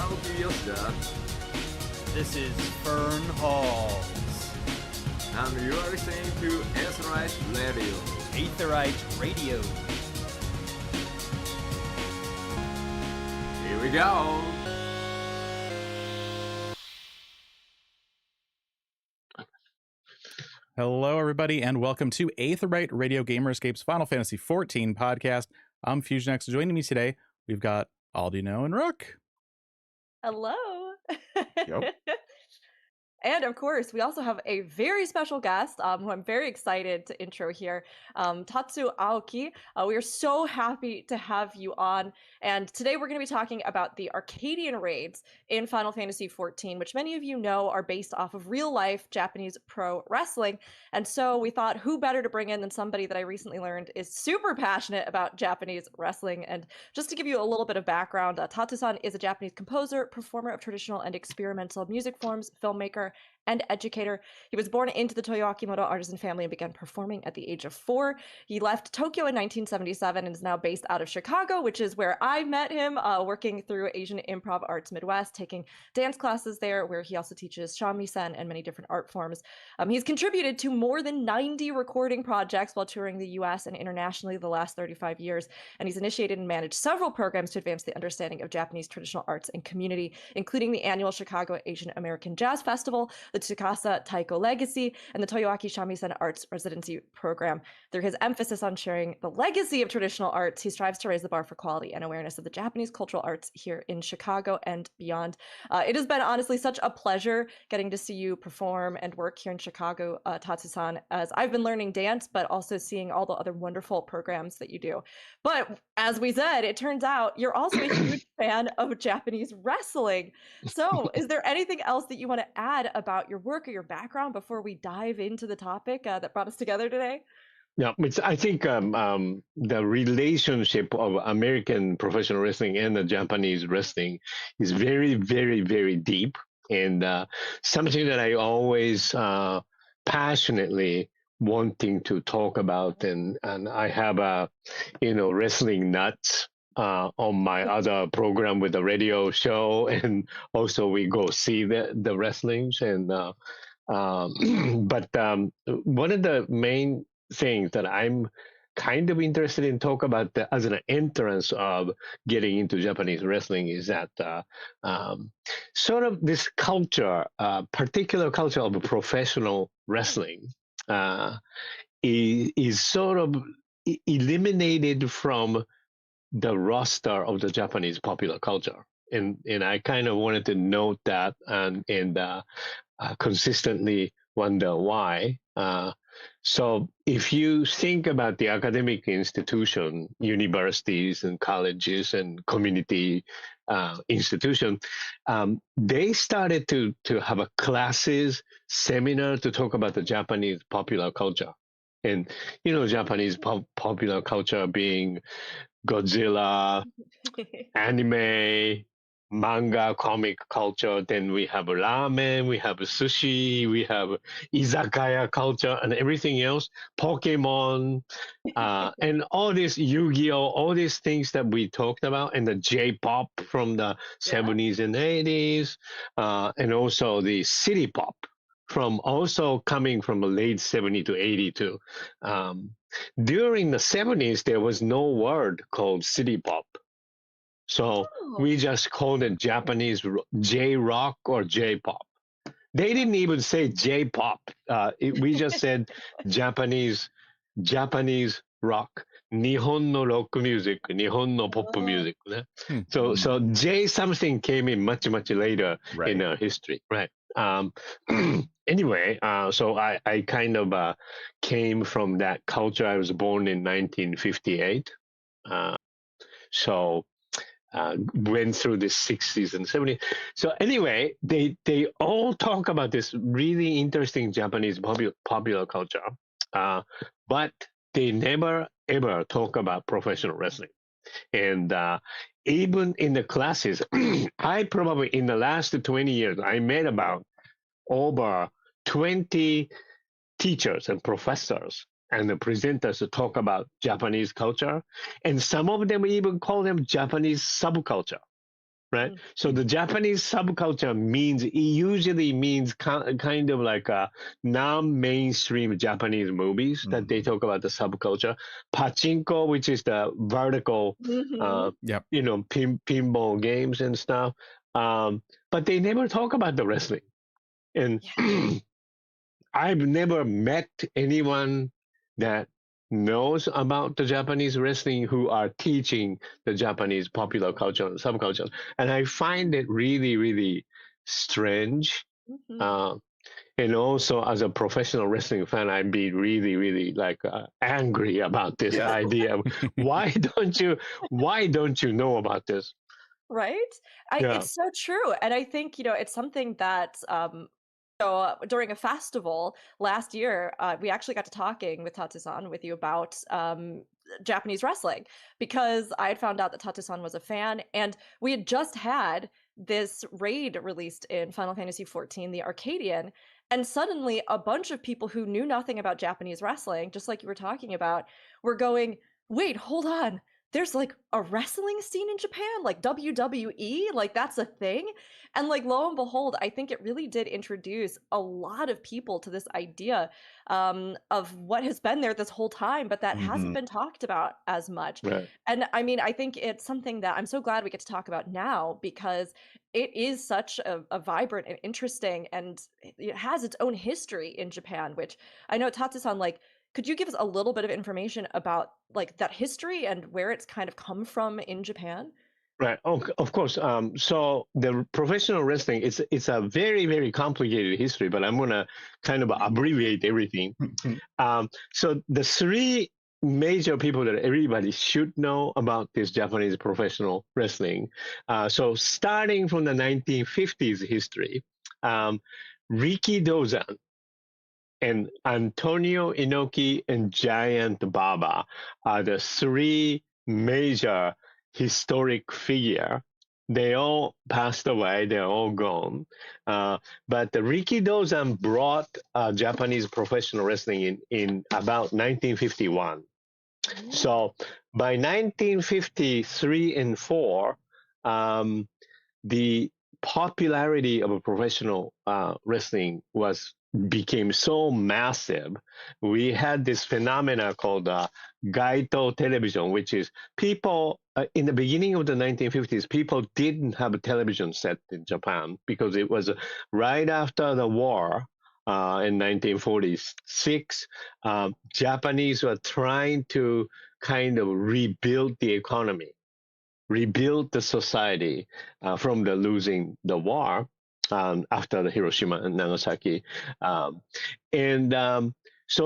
Aoki Yoshida, This is Fern Halls, and you are listening to Aetheryte Radio. Aetheryte Radio. Here we go. Hello, everybody, and welcome to Aetheryte Radio Gamerscape's Final Fantasy XIV podcast. I'm FusionX. Joining me today, we've got Aldino and Rook. Hello. Yep. And of course, we also have a very special guest who I'm very excited to intro here, Tatsu Aoki. We are so happy to have you on. And today we're going to be talking about the Arcadion raids in Final Fantasy XIV, which many of you know are based off of real-life Japanese pro wrestling. And so we thought, who better to bring in than somebody that I recently learned is super passionate about Japanese wrestling. And just to give you a little bit of background, Tatsu-san is a Japanese composer, performer of traditional and experimental music forms, filmmaker, and educator. He was born into the Toyo Akimoto artisan family and began performing at the age of 4. He left Tokyo in 1977 and is now based out of Chicago, which is where I met him, working through Asian Improv Arts Midwest, taking dance classes there, where he also teaches shamisen and many different art forms. He's contributed to more than 90 recording projects while touring the US and internationally the last 35 years, and he's initiated and managed several programs to advance the understanding of Japanese traditional arts and community, including the annual Chicago Asian American Jazz Festival, the Tsukasa Taiko Legacy, and the Toyoaki Shamisen Arts Residency Program. Through his emphasis on sharing the legacy of traditional arts, he strives to raise the bar for quality and awareness of the Japanese cultural arts here in Chicago and beyond. It has been honestly such a pleasure getting to see you perform and work here in Chicago, Tatsu-san, as I've been learning dance, but also seeing all the other wonderful programs that you do. But as we said, it turns out you're also a huge fan of Japanese wrestling. So is there anything else that you want to add about your work or your background before we dive into the topic that brought us together today? Yeah, I think the relationship of American professional wrestling and the Japanese wrestling is very, very, very deep, and something that I always passionately wanting to talk about. And I have wrestling nuts on my other program with the radio show, and also we go see the wrestlings. And but one of the main things that I'm kind of interested in talk about as an entrance of getting into Japanese wrestling is that sort of this culture, particular culture of professional wrestling, is sort of eliminated from the roster of the Japanese popular culture. And I kind of wanted to note that and consistently wonder why. So if you think about the academic institution, universities and colleges and community institution, they started to have a classes, seminar to talk about the Japanese popular culture. And, Japanese popular culture being Godzilla, anime, manga, comic culture. Then we have ramen, we have sushi, we have izakaya culture, and everything else, Pokemon, and all this Yu-Gi-Oh, all these things that we talked about, and the J-pop from the 70s and 80s, and also the city pop from also coming from the late 70 to 82. During the 70s, there was no word called city pop. So we just called it Japanese J-rock or J-pop. They didn't even say J-pop. We just said Japanese rock, Nihon no rock music, Nihon no pop music. So J something came in much, much later in our history, right? Anyway, so I kind of came from that culture. I was born in 1958. Went through the 60s and 70s. So anyway, they all talk about this really interesting Japanese popular culture, but they never ever talk about professional wrestling. And even in the classes, I probably in the last 20 years, I met about over 20 teachers and professors and the presenters to talk about Japanese culture. And some of them even call them Japanese subculture, right? So the Japanese subculture usually means kind of like a non-mainstream Japanese movies that they talk about the subculture. Pachinko, which is the vertical, Yep. pinball games and stuff. But they never talk about the wrestling. And I've never met anyone that knows about the Japanese wrestling who are teaching the Japanese popular culture and subculture. And I find it really, really strange. And also, as a professional wrestling fan, I'd be really, really like angry about this idea. Why don't you know about this? Right? It's so true. And I think, it's something that during a festival last year, we actually got to talking with Tatsu-san with you about Japanese wrestling, because I had found out that Tatsu-san was a fan, and we had just had this raid released in Final Fantasy XIV, the Arcadion, and suddenly a bunch of people who knew nothing about Japanese wrestling, just like you were talking about, were going, wait, hold on. There's like a wrestling scene in Japan, like WWE, like that's a thing. And like lo and behold, I think it really did introduce a lot of people to this idea of what has been there this whole time, but that hasn't been talked about as much. Right. And I mean, I think it's something that I'm so glad we get to talk about now, because it is such a vibrant and interesting, and it has its own history in Japan, which I know Tatsu-san, like, could you give us a little bit of information about like that history and where it's kind of come from in Japan? Right. Oh, of course. So the professional wrestling, it's a very, very complicated history, but I'm going to kind of abbreviate everything. So the three major people that everybody should know about this Japanese professional wrestling. So starting from the 1950s history, Riki Dozan and Antonio Inoki and Giant Baba are the three major historic figure. They all passed away. They're all gone. But the Riki Dozan brought Japanese professional wrestling in about 1951. So by 1953 and 4, the popularity of a professional wrestling became so massive. We had this phenomena called Gaito television, which is people in the beginning of the 1950s, people didn't have a television set in Japan because it was right after the war in 1946. Japanese were trying to kind of rebuild the economy, rebuild the society from the losing the war. After the Hiroshima and Nagasaki, so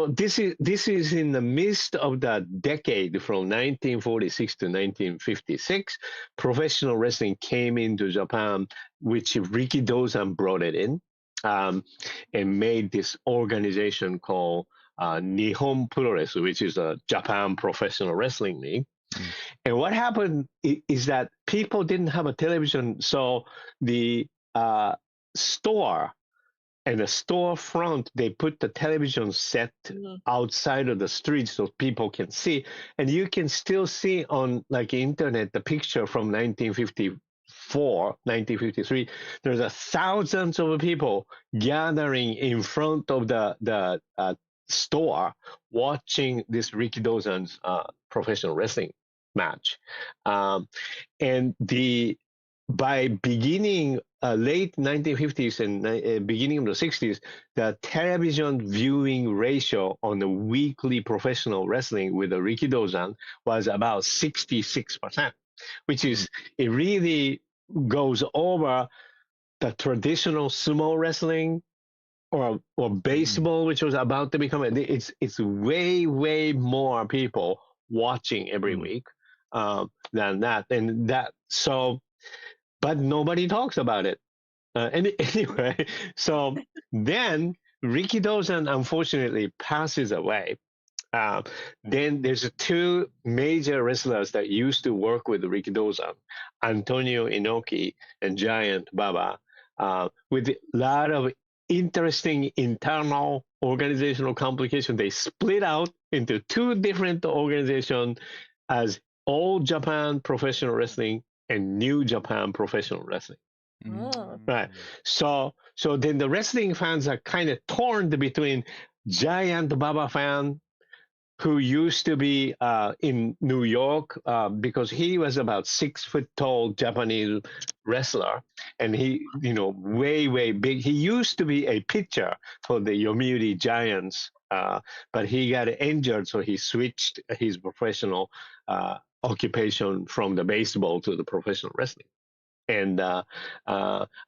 this is in the midst of the decade from 1946 to 1956. Professional wrestling came into Japan, which Riki Dozan brought it in, and made this organization called Nihon Puroresu, which is a Japan Professional Wrestling League. And what happened is that people didn't have a television, so the store and the storefront, they put the television set outside of the street so people can see, and you can still see on like internet the picture from 1954, 1953. There's thousands of people gathering in front of the store watching this Riki Dozan's professional wrestling match, and by beginning late 1950s and beginning of the 60s, the television viewing ratio on the weekly professional wrestling with the Riki Dozan was about 66%, which is, it really goes over the traditional sumo wrestling or baseball, which was about to become, it's way, way more people watching every week than that. And that, so, but nobody talks about it. Anyway, so then Riki Dozan unfortunately passes away. Then there's two major wrestlers that used to work with Riki Dozan, Antonio Inoki and Giant Baba, with a lot of interesting internal organizational complications. They split out into two different organizations as All Japan Professional Wrestling and New Japan Professional Wrestling. Oh. Right. So then the wrestling fans are kind of torn between Giant Baba fan, who used to be in New York because he was about 6 foot tall Japanese wrestler, and he, way big. He used to be a pitcher for the Yomiuri Giants, but he got injured, so he switched his professional occupation from the baseball to the professional wrestling. And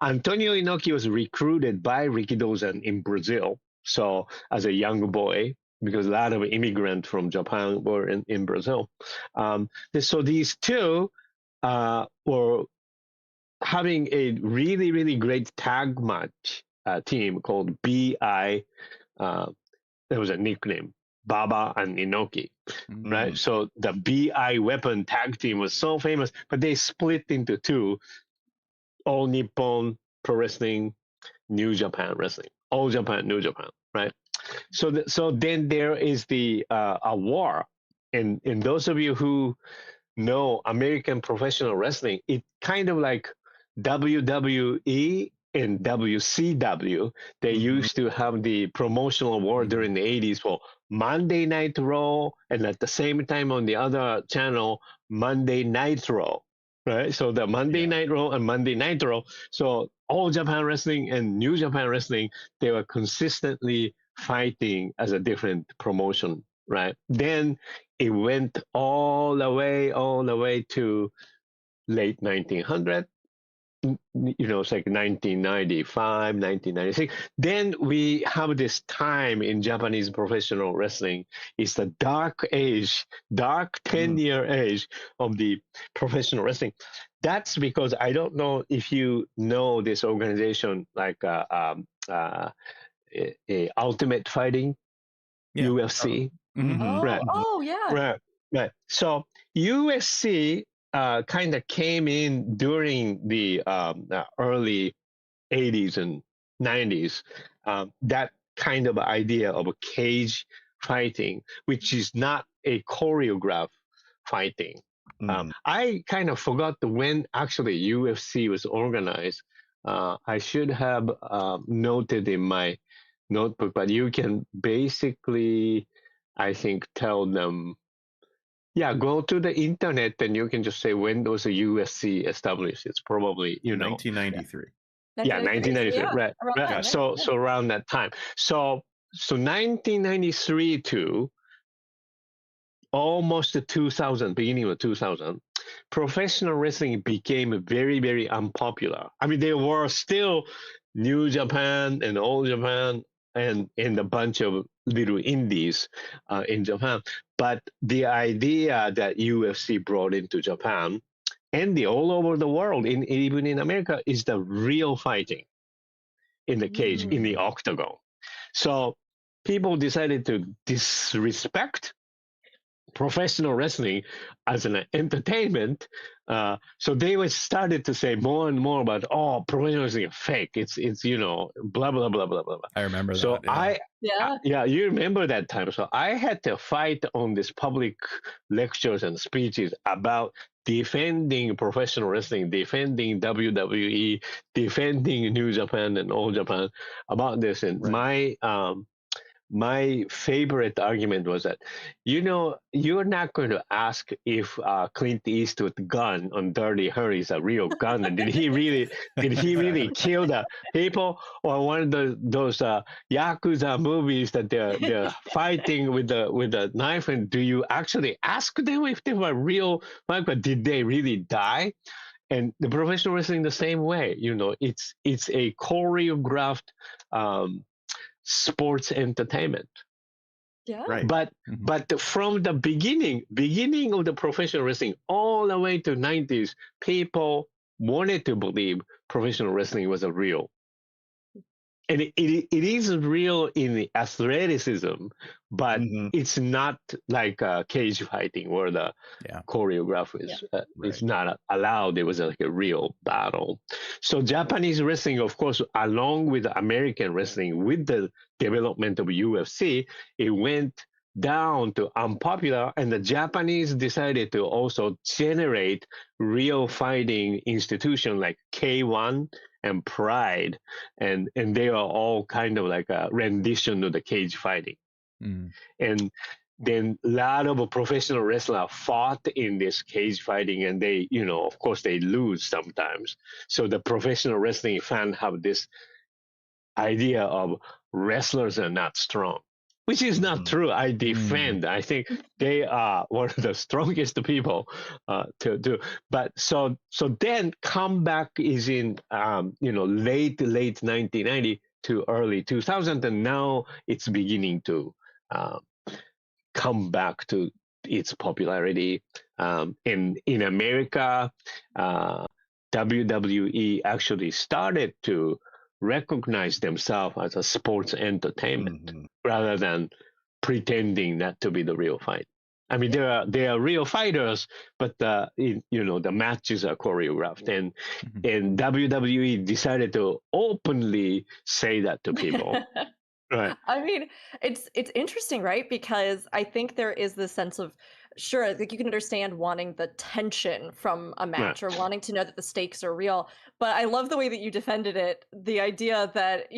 Antonio Inoki was recruited by Rikidozan in Brazil. So as a young boy, because a lot of immigrants from Japan were in Brazil. So these two were having a really, really great tag match team called BI. There was a nickname, Baba and Inoki, right? So the BI Weapon tag team was so famous, but they split into two. All Nippon Pro Wrestling, New Japan Wrestling, All Japan, New Japan, right? So then there is the a war, and those of you who know American professional wrestling, it kind of like WWE and WCW. They used to have the promotional war during the 80s for Monday Night Raw, and at the same time on the other channel, Monday Nitro. Right, so the Monday Night Raw and Monday Nitro. So All Japan Wrestling and New Japan Wrestling, they were consistently fighting as a different promotion, right? Then it went all the way to late 1900. It's like 1995, 1996. Then we have this time in Japanese professional wrestling. It's the dark 10-year age of the professional wrestling. That's because I don't know if you know this organization like Ultimate Fighting, UFC. Right. Oh, yeah. Right. So UFC kind of came in during the early 80s and 90s. That kind of idea of a cage fighting, which is not a choreographed fighting. I kind of forgot when actually UFC was organized. I should have noted in my notebook, but you can basically, I think, tell them, go to the internet and you can just say when was the UFC established. It's probably, 1993. Yeah, 1993, Yeah, right. around Right. then, So around that time. So 1993 to almost 2000, beginning of 2000, professional wrestling became very, very unpopular. I mean, there were still New Japan and All Japan and a bunch of little indies in Japan. But the idea that UFC brought into Japan and all over the world, even in America, is the real fighting in the cage, in the octagon. So people decided to disrespect professional wrestling as an entertainment. So they started to say more and more about, professional wrestling is fake. It's blah, blah, blah, blah, blah. I remember so that. You remember that time. So I had to fight on these public lectures and speeches about defending professional wrestling, defending WWE, defending New Japan and All Japan about this. And my favorite argument was that, you're not going to ask if Clint Eastwood's gun on Dirty Harry is a real gun, and did he really kill the people, or one of those Yakuza movies that they're fighting with a knife, and do you actually ask them if they were real, but did they really die? And the professional wrestling the same way, it's a choreographed sports entertainment. Yeah. Right. But from the beginning of the professional wrestling all the way to 90s, people wanted to believe professional wrestling was a real. And it is real in the athleticism, but it's not like cage fighting where the choreograph is not allowed. It was like a real battle. So Japanese wrestling, of course, along with American wrestling, with the development of UFC, it went down to unpopular, and the Japanese decided to also generate real fighting institution like K1 and Pride, and they are all kind of like a rendition of the cage fighting. And then a lot of professional wrestlers fought in this cage fighting, and they, of course, they lose sometimes. So the professional wrestling fan have this idea of wrestlers are not strong, which is not true. I defend. I think they are one of the strongest people to do. But so then comeback is in late 1990 to early 2000, and now it's beginning to come back to its popularity. In America, WWE actually started to recognize themselves as a sports entertainment rather than pretending not to be the real fight. I mean, they are real fighters, but the matches are choreographed, and WWE decided to openly say that to people. Right. I mean, it's interesting, right? Because I think there is this sense of, sure, like you can understand wanting the tension from a match or wanting to know that the stakes are real. But I love the way that you defended it. The idea that,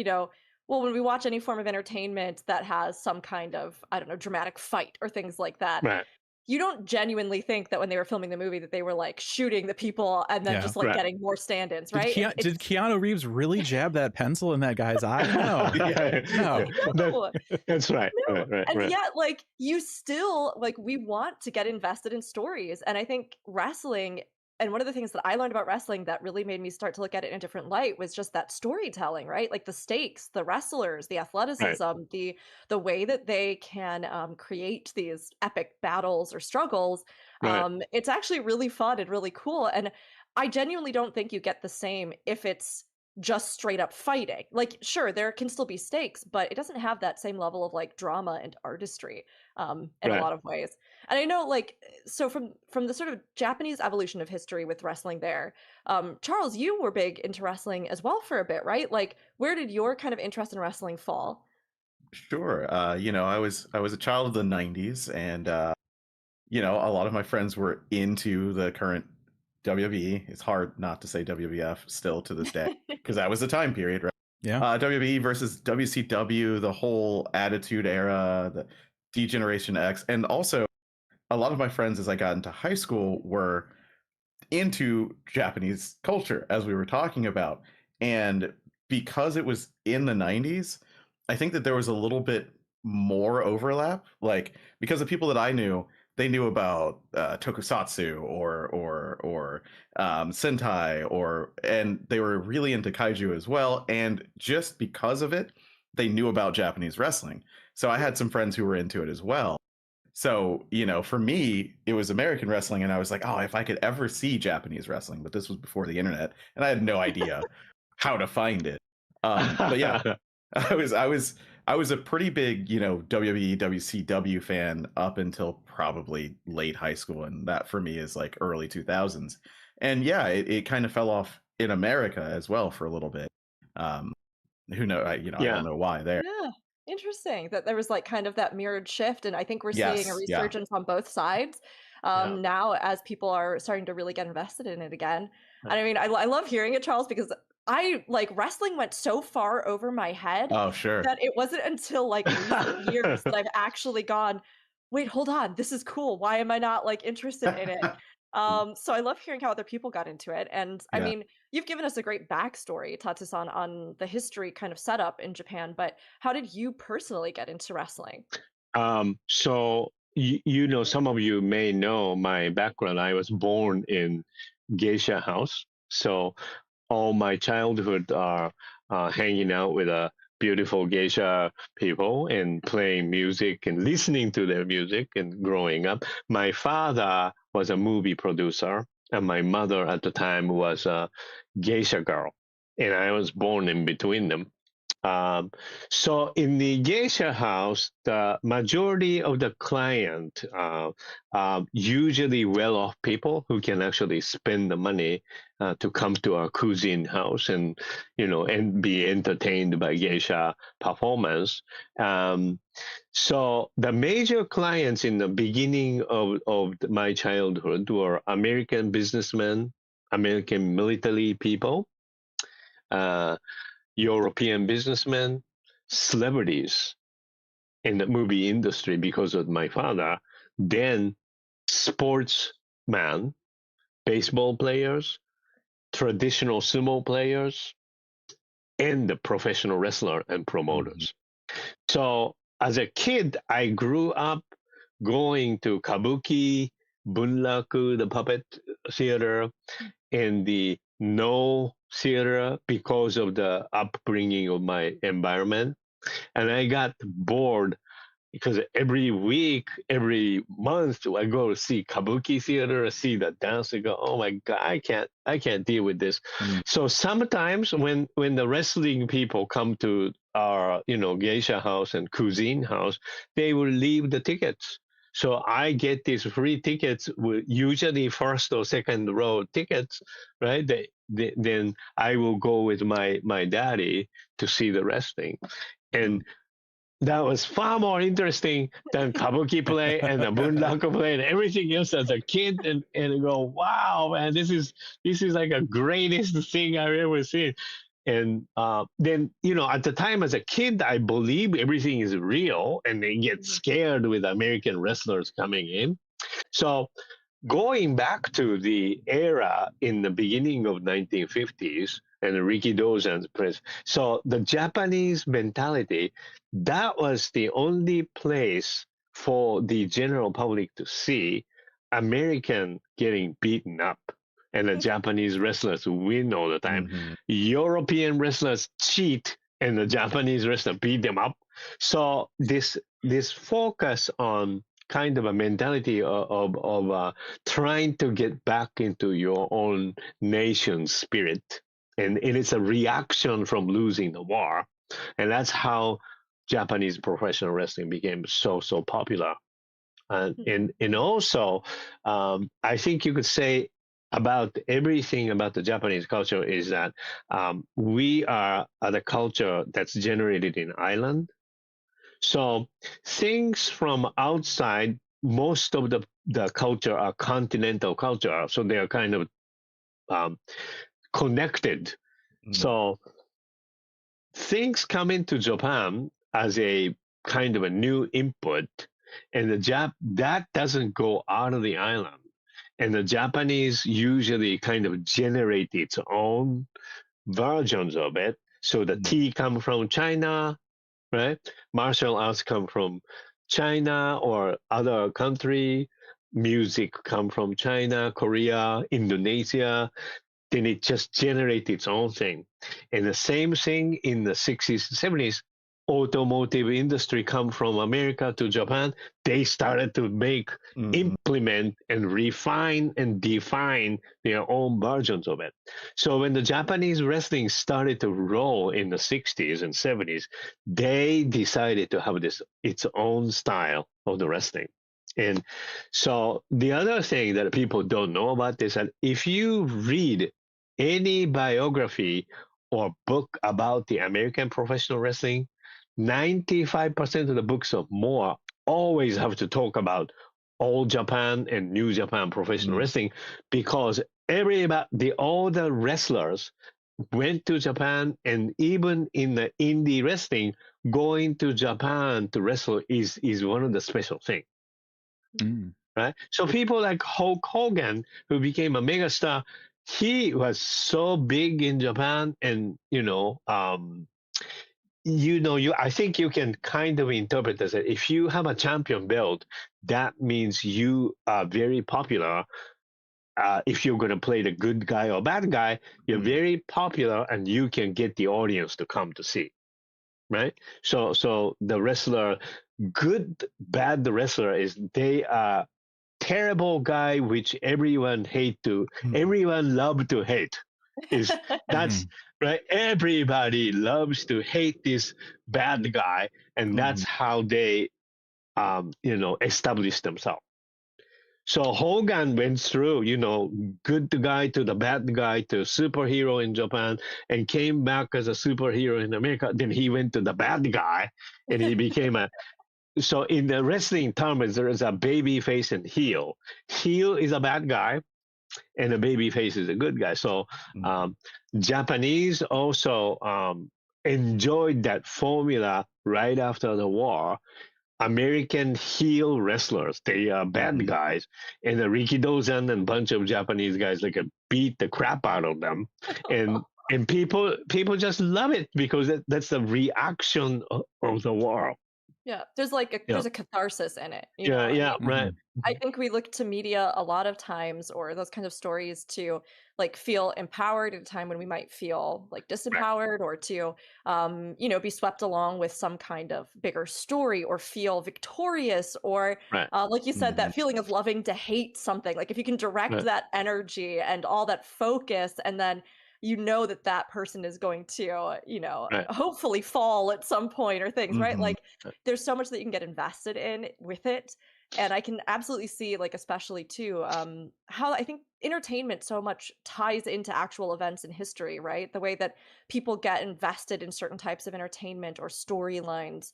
well, when we watch any form of entertainment that has some kind of, I don't know, dramatic fight or things like that, you don't genuinely think that when they were filming the movie that they were like shooting the people and then just like getting more stand-ins, right? Did Keanu Reeves really jab that pencil in that guy's eye? No. No. That's right. No. And yet, like, you still, like, we want to get invested in stories. And I think wrestling, and one of the things that I learned about wrestling that really made me start to look at it in a different light was just that storytelling, right? Like the stakes, the wrestlers, the athleticism, the way that they can create these epic battles or struggles. It's actually really fun and really cool. And I genuinely don't think you get the same if it's just straight up fighting. Like, sure, there can still be stakes, but it doesn't have that same level of like drama and artistry in a lot of ways. And I know, like, so from the sort of Japanese evolution of history with wrestling there, Charles, you were big into wrestling as well for a bit, right? Like, where did your kind of interest in wrestling fall? Sure. I was a child of the 90s, and a lot of my friends were into the current WWE. It's hard not to say WWF still to this day, because that was the time period, right? Yeah. WWE versus WCW, the whole Attitude Era, the D-Generation X, and also a lot of my friends as I got into high school were into Japanese culture, as we were talking about. And because it was in the 90s, I think that there was a little bit more overlap. Like, because the people that I knew, they knew about tokusatsu or Sentai, and they were really into kaiju as well. And just because of it, they knew about Japanese wrestling. So I had some friends who were into it as well. So, for me, it was American wrestling, and I was like, oh, if I could ever see Japanese wrestling, but this was before the internet, and I had no idea how to find it. But yeah, I was a pretty big, WWE, WCW fan up until probably late high school, and that for me is like early 2000s. And yeah, it kind of fell off in America as well for a little bit. Who knows? I don't know why there. Yeah. Interesting that there was like kind of that mirrored shift, and I think we're seeing a resurgence on both sides now as people are starting to really get invested in it again. And I mean, I love hearing it, Charles, because I like wrestling went so far over my head that it wasn't until like recent years that I've actually gone, wait, hold on, this is cool. Why am I not like interested in it? So I love hearing how other people got into it. And I mean, you've given us a great backstory, Tatsu-san, on the history kind of setup in Japan, but how did you personally get into wrestling? So, some of you may know my background. I was born in geisha house. So all my childhood are hanging out with beautiful geisha people and playing music and listening to their music and growing up. My father was a movie producer, and my mother at the time was a geisha girl, and I was born in between them. So in the geisha house, the majority of the client usually well-off people who can actually spend the money to come to our cuisine house and and be entertained by geisha performance. So the major clients in the beginning of my childhood were American businessmen, American military people, European businessmen, celebrities in the movie industry because of my father, then sportsmen, baseball players, traditional sumo players, and the professional wrestler and promoters. So as a kid, I grew up going to Kabuki, Bunraku, the puppet theater, and the No theater because of the upbringing of my environment. And I got bored because every week, every month, I go to see Kabuki theater, see the dance, and go, oh my God, I can't deal with this. So sometimes when the wrestling people come to our, geisha house and cuisine house, they will leave the tickets. So I get these free tickets, usually first or second row tickets, right? Then I will go with my daddy to see the wrestling. And that was far more interesting than kabuki play and the bunraku play and everything else as a kid. And go, wow, man, this is like a greatest thing I've ever seen. And then, at the time as a kid, I believe everything is real and they get scared with American wrestlers coming in. So going back to the era in the beginning of 1950s and Rikidozan's press, so the Japanese mentality, that was the only place for the general public to see American getting beaten up and the Japanese wrestlers win all the time. European wrestlers cheat and the Japanese wrestlers beat them up. So this focus on kind of a mentality of trying to get back into your own nation's spirit. And it is a reaction from losing the war. And that's how Japanese professional wrestling became so popular. And also, I think you could say about everything about the Japanese culture is that we are the culture that's generated in island. So things from outside, most of the culture are continental culture, so they are kind of connected. So things come into Japan as a kind of a new input, and that doesn't go out of the island. And the Japanese usually kind of generate its own versions of it. So the tea come from China, right? Martial arts come from China or other country. Music come from China, Korea, Indonesia. Then it just generates its own thing. And the same thing in the 60s and 70s, automotive industry come from America to Japan. They started to make, implement, and refine and define their own versions of it. So when the Japanese wrestling started to roll in the 60s and 70s, they decided to have its own style of the wrestling. And so the other thing that people don't know about is that if you read any biography or book about the American professional wrestling, 95% of the books or more always have to talk about All Japan and New Japan professional wrestling, because all the wrestlers went to Japan, and even in the indie wrestling, going to Japan to wrestle is one of the special things. Right? So people like Hulk Hogan, who became a megastar, he was so big in Japan, and I think you can kind of interpret as that if you have a champion belt, that means you are very popular. If you're going to play the good guy or bad guy, you're very popular, and you can get the audience to come to see, right? So the wrestler, good, bad, the wrestler is they are terrible guy which everyone love to hate. That's right? Everybody loves to hate this bad guy, and that's how they, establish themselves. So Hogan went through, good guy to the bad guy to superhero in Japan, and came back as a superhero in America. Then he went to the bad guy, and he became a. So in the wrestling terms, there is a baby face and heel. Heel is a bad guy, and a baby face is a good guy. So Japanese also enjoyed that formula right after the war. American heel wrestlers, they are bad guys, and the Rikidozan and bunch of Japanese guys beat the crap out of them, and people just love it because that's the reaction of the war. Yeah, there's there's a catharsis in it. Right. I think we look to media a lot of times, or those kinds of stories, to feel empowered at a time when we might feel disempowered, or to be swept along with some kind of bigger story, or feel victorious, or like you said, that feeling of loving to hate something. If you can direct that energy and all that focus, and then that person is going to, hopefully fall at some point, or things, right? There's so much that you can get invested in with it. And I can absolutely see, especially too, how I think entertainment so much ties into actual events in history, right? The way that people get invested in certain types of entertainment or storylines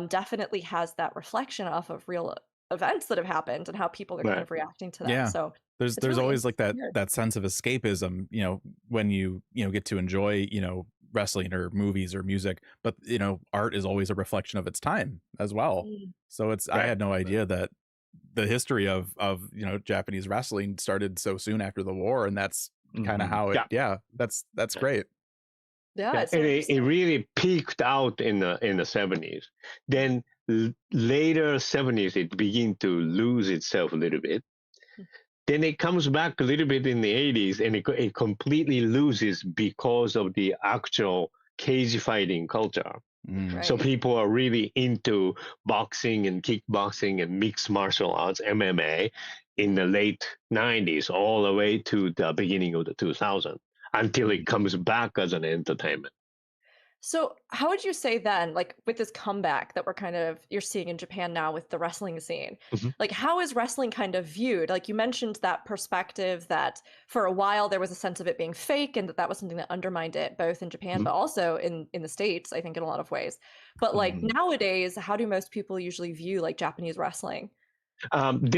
definitely has that reflection off of real events that have happened, and how people are kind of reacting to them. Yeah. So there's really always that sense of escapism, when you get to enjoy, wrestling or movies or music, but art is always a reflection of its time as well. So I had no idea that the history of Japanese wrestling started so soon after the war, and that's kind of how that's great. Yeah, and it really peaked out in the 70s. Then later 70s, it began to lose itself a little bit. Then it comes back a little bit in the 80s, and it completely loses because of the actual cage fighting culture. So people are really into boxing and kickboxing and mixed martial arts, MMA, in the late 90s all the way to the beginning of the 2000s, until it comes back as an entertainment. So how would you say then, with this comeback that you're seeing in Japan now with the wrestling scene, how is wrestling kind of viewed? You mentioned that perspective that for a while there was a sense of it being fake, and that was something that undermined it both in Japan, but also in the States, I think, in a lot of ways. But nowadays, how do most people usually view Japanese wrestling? Most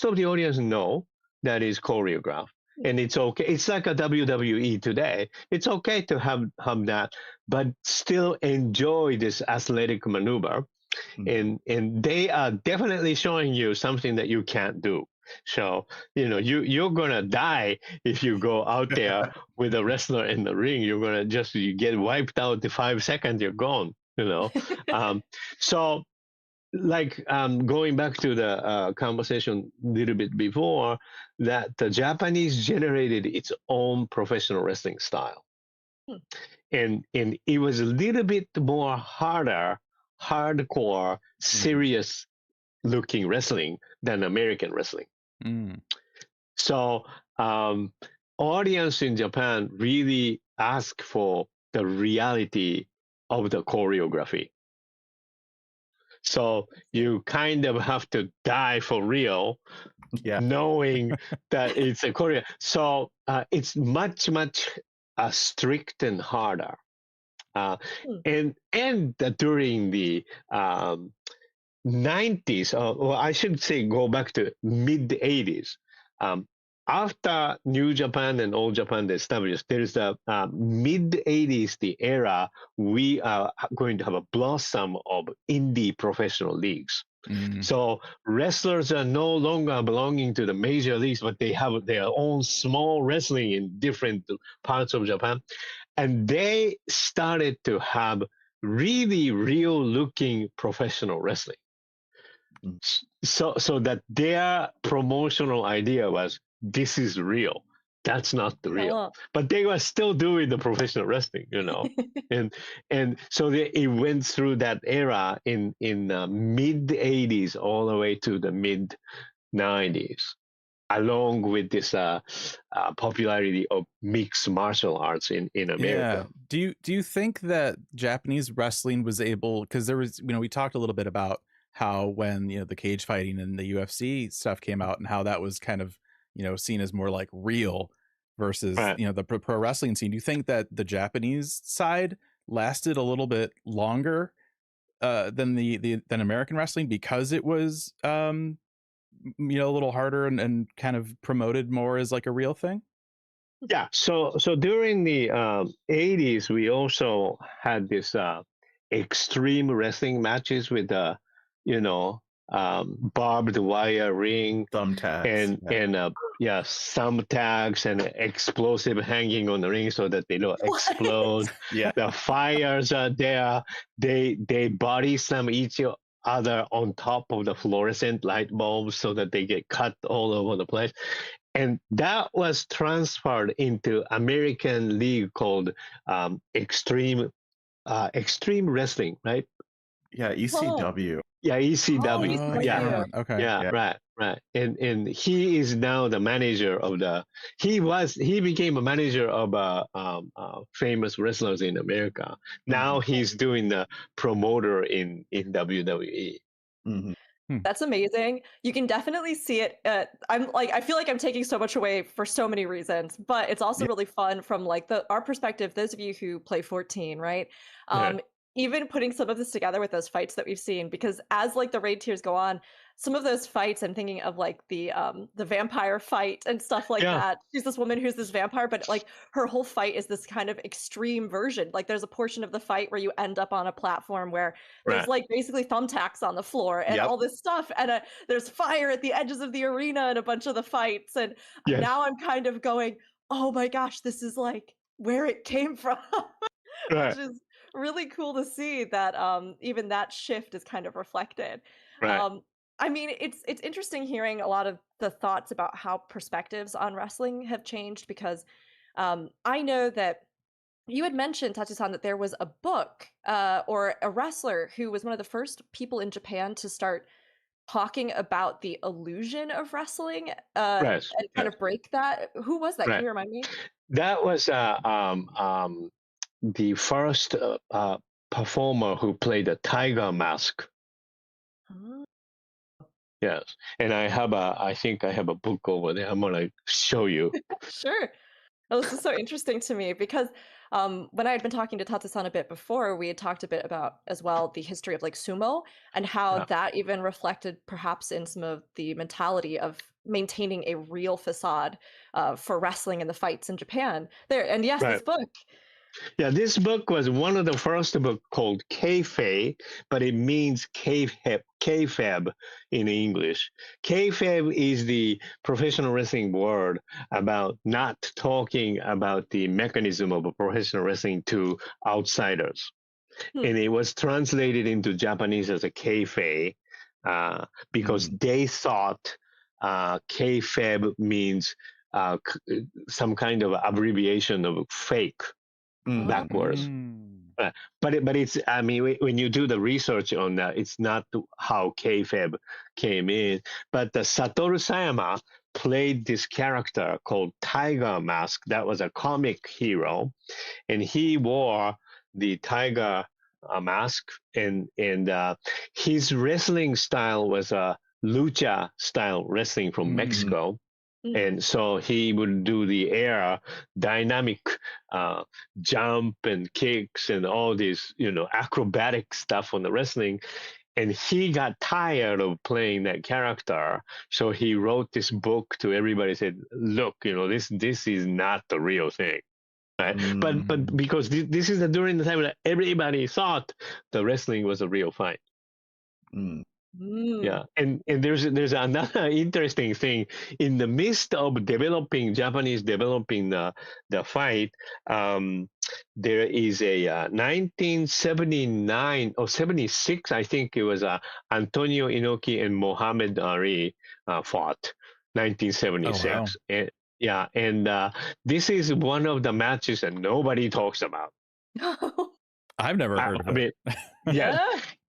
of the audience know that is choreographed. And it's okay. It's like a WWE today. It's okay to have that, but still enjoy this athletic maneuver. And they are definitely showing you something that you can't do. So, you're going to die if you go out there with a wrestler in the ring. You're going to you get wiped out the 5 seconds, you're gone, So, going back to the conversation a little bit before, that the Japanese generated its own professional wrestling style. And it was a little bit more hardcore, serious looking wrestling than American wrestling. So audience in Japan really ask for the reality of the choreography. So you kind of have to die for real, knowing that it's a choreo. So it's much strict and harder. And during the 90s, or I should say, go back to mid 80s. After New Japan and Old Japan established, there's the mid 80s, the era we are going to have a blossom of indie professional leagues. So wrestlers are no longer belonging to the major leagues, but they have their own small wrestling in different parts of Japan. And they started to have really real looking professional wrestling. So that their promotional idea was, this is real. That's not the real. But they were still doing the professional wrestling, and so it went through that era in mid 80s all the way to the mid 90s. along with this popularity of mixed martial arts in America. Do you think that Japanese wrestling was able, because there was, we talked a little bit about how when the cage fighting and the UFC stuff came out and how that was kind of seen as more like real versus the pro wrestling scene. Do you think that the Japanese side lasted a little bit longer than than American wrestling because it was a little harder and kind of promoted more as like a real thing? Yeah. So during the 80s, we also had this extreme wrestling matches with barbed wire ring, thumbtacks, and thumbtacks and explosive hanging on the ring so that they don't explode. The fires are there. They body slam each other on top of the fluorescent light bulbs so that they get cut all over the place. And that was transferred into American league called Extreme Wrestling, right? Yeah, ECW. Yeah, ECW. ECW. Okay. Yeah, right. And he is now the manager of he became a manager of famous wrestlers in America. Now he's doing the promoter in WWE. Mm-hmm. That's amazing. You can definitely see it. I feel like I'm taking so much away for so many reasons, but it's also really fun from like our perspective. Those of you who play 14, right? Even putting some of this together with those fights that we've seen, because as like the raid tiers go on, some of those fights, I'm thinking of like the vampire fight and stuff like that. She's this woman who's this vampire, but like her whole fight is this kind of extreme version. Like there's a portion of the fight where you end up on a platform where there's like basically thumbtacks on the floor and all this stuff, and there's fire at the edges of the arena and a bunch of the fights. And now I'm kind of going, oh my gosh, this is like where it came from, which is really cool to see that even that shift is kind of reflected. I mean, it's interesting hearing a lot of the thoughts about how perspectives on wrestling have changed, because I know that you had mentioned, Tatsu-san, that there was a book or a wrestler who was one of the first people in Japan to start talking about the illusion of wrestling and kind of break that. Who was that? Can you remind me? That was the first performer who played a tiger mask. Yes, and I think I have a book over there. I'm gonna show you. Sure. Well, this is so interesting to me because when I had been talking to Tatsu-san a bit before, we had talked a bit about as well the history of like sumo and how that even reflected perhaps in some of the mentality of maintaining a real facade for wrestling and the fights in Japan. This book. Yeah, this book was one of the first book called Kayfabe, but it means kayfabe in English. Kayfabe is the professional wrestling word about not talking about the mechanism of professional wrestling to outsiders. And it was translated into Japanese as a kayfabe because they thought kayfabe means some kind of abbreviation of fake. Backwards. But it's, I mean, when you do the research on that, it's not how kayfabe came in. But the Satoru Sayama played this character called Tiger Mask. That was a comic hero, and he wore the tiger mask, and his wrestling style was a lucha style wrestling from Mexico. And so he would do the air dynamic jump and kicks and all this, acrobatic stuff on the wrestling. And he got tired of playing that character. So he wrote this book to everybody, said, look, this is not the real thing. Right? But because this is during the time that everybody thought the wrestling was a real fight. Yeah, and there's another interesting thing. In the midst of Japanese developing the fight, there is a 1979 or 76, I think it was Antonio Inoki and Muhammad Ali fought 1976. Oh, wow. And this is one of the matches that nobody talks about. I've never heard of it.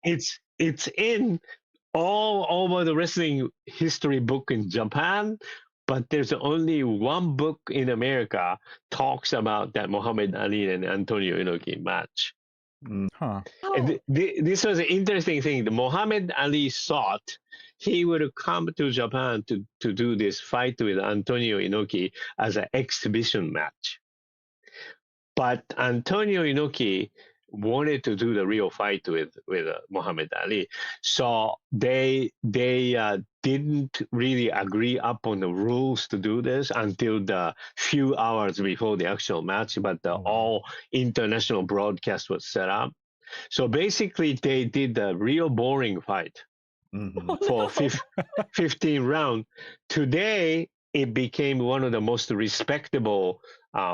It's in all over the wrestling history book in Japan, but there's only one book in America talks about that Muhammad Ali and Antonio Inoki match. Huh. And this was an interesting thing. The Muhammad Ali thought he would come to Japan to do this fight with Antonio Inoki as an exhibition match. But Antonio Inoki wanted to do the real fight with Muhammad Ali. So they didn't really agree upon the rules to do this until the few hours before the actual match, but the all international broadcast was set up. So basically they did the real boring fight for 15 rounds. Today, it became one of the most respectable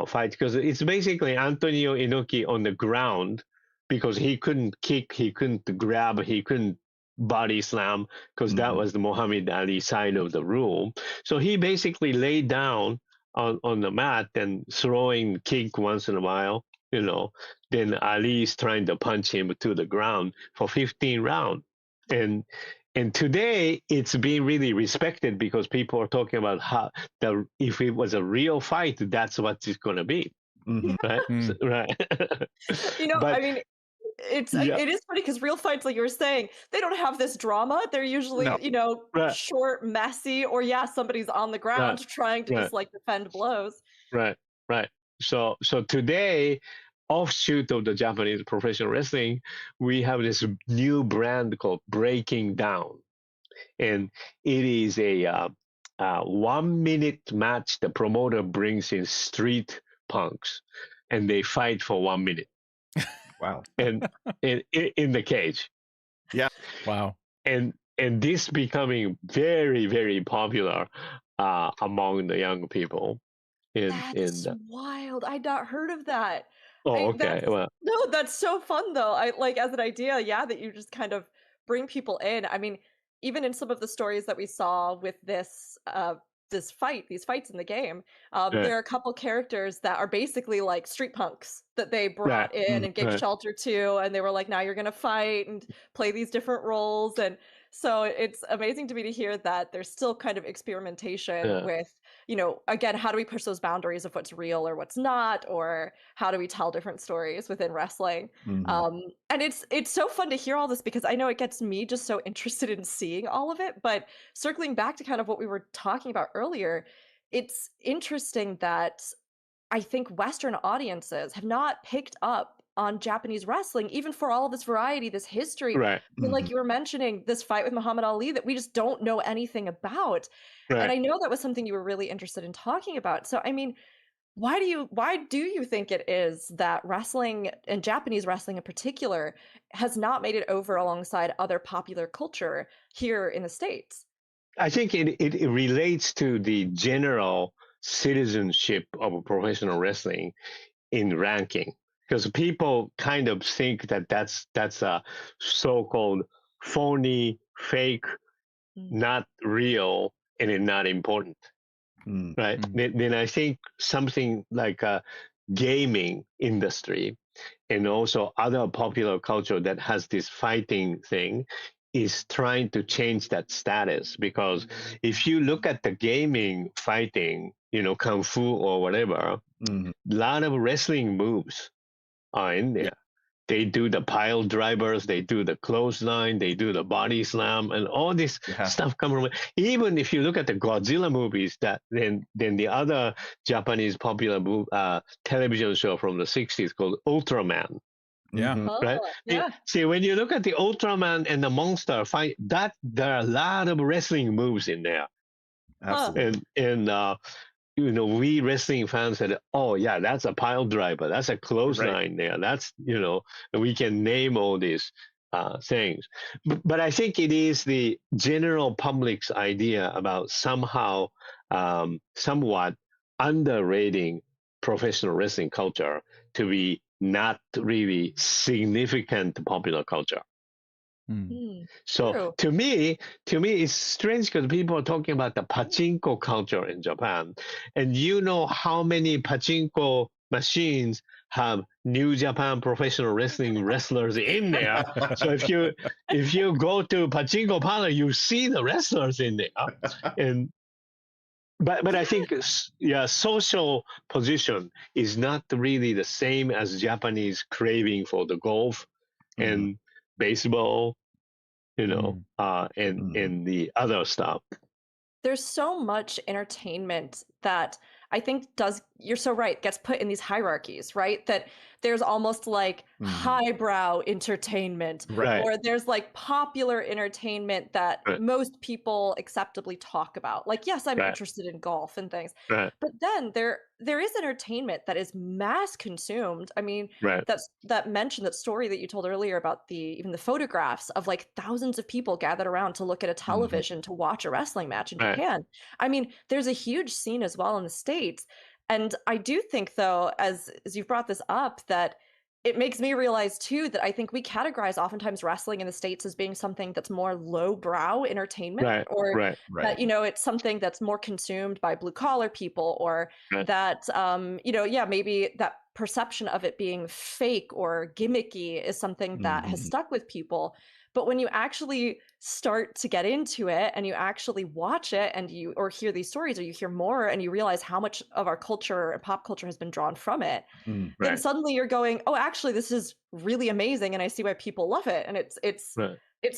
fights because it's basically Antonio Inoki on the ground because he couldn't kick, he couldn't grab, he couldn't body slam because that was the Muhammad Ali side of the rule. So he basically laid down on the mat and throwing kick once in a while, you know. Then Ali's trying to punch him to the ground for 15 rounds. And today it's being really respected because people are talking about how if it was a real fight, that's what it's going to be, right? Right. You know, But, I mean, it is funny because real fights, like you were saying, they don't have this drama. They're usually, you know, short, messy, or somebody's on the ground trying to just like defend blows. Right. So today, offshoot of the Japanese professional wrestling, we have this new brand called Breaking Down, and it is a 1 minute match. The promoter brings in street punks, and they fight for 1 minute. Wow. And in the cage. Yeah. Wow. And this becoming very, very popular among the young people. That's wild. I'd not heard of that. Oh, okay. Well, no, that's so fun though. I like as an idea, that you just kind of bring people in. I mean, even in some of the stories that we saw with these fights in the game, there are a couple characters that are basically like street punks that they brought in and gave shelter to, and they were like, now you're gonna fight and play these different roles. And so it's amazing to me to hear that there's still kind of experimentation with, you know, again, how do we push those boundaries of what's real or what's not, or how do we tell different stories within wrestling? And it's so fun to hear all this because I know it gets me just so interested in seeing all of it. But circling back to kind of what we were talking about earlier, it's interesting that I think Western audiences have not picked up on Japanese wrestling, even for all of this variety, this history. Right. I mean, like you were mentioning this fight with Muhammad Ali that we just don't know anything about. And I know that was something you were really interested in talking about. So, I mean, why do you think it is that wrestling, and Japanese wrestling in particular, has not made it over alongside other popular culture here in the States? I think it relates to the general citizenship of professional wrestling in ranking, because people kind of think that that's a so-called phony, fake, not real, and it's not important, right? Then I think something like a gaming industry and also other popular culture that has this fighting thing is trying to change that status, because if you look at the gaming fighting, you know, kung fu or whatever, a lot of wrestling moves are in there. They do the pile drivers, they do the clothesline, they do the body slam, and all this stuff comes from. Even if you look at the Godzilla movies, that then the other Japanese popular television show from the 60s called Ultraman. Right? See, when you look at the Ultraman and the monster fight, that there are a lot of wrestling moves in there. Absolutely. And you know, we wrestling fans said, oh yeah, that's a pile driver, that's a clothesline there, that's, you know, we can name all these things. But I think it is the general public's idea about somehow somewhat underrating professional wrestling culture to be not really significant popular culture. So True. to me, it's strange because people are talking about the pachinko culture in Japan, and you know how many pachinko machines have New Japan Professional Wrestling wrestlers in there. So if you go to pachinko parlor, you see the wrestlers in there, and but I think social position is not really the same as Japanese craving for the golf and baseball, and the other stuff. There's so much entertainment that I think you're so right, gets put in these hierarchies, right? That there's almost like highbrow entertainment, Right. or there's like popular entertainment that most people acceptably talk about. Like, yes, I'm interested in golf and things, but then there is entertainment that is mass consumed. I mean, that story that you told earlier about even the photographs of like thousands of people gathered around to look at a television to watch a wrestling match in Japan. I mean, there's a huge scene as well in the States. And I do think, though, as you've brought this up, that it makes me realize, too, that I think we categorize oftentimes wrestling in the States as being something that's more lowbrow entertainment, or that, it's something that's more consumed by blue collar people, or that, maybe that perception of it being fake or gimmicky is something that has stuck with people. But when you actually start to get into it and you actually watch it and or hear these stories, or you hear more and you realize how much of our culture and pop culture has been drawn from it, then suddenly you're going, oh, actually, this is really amazing. And I see why people love it. And it's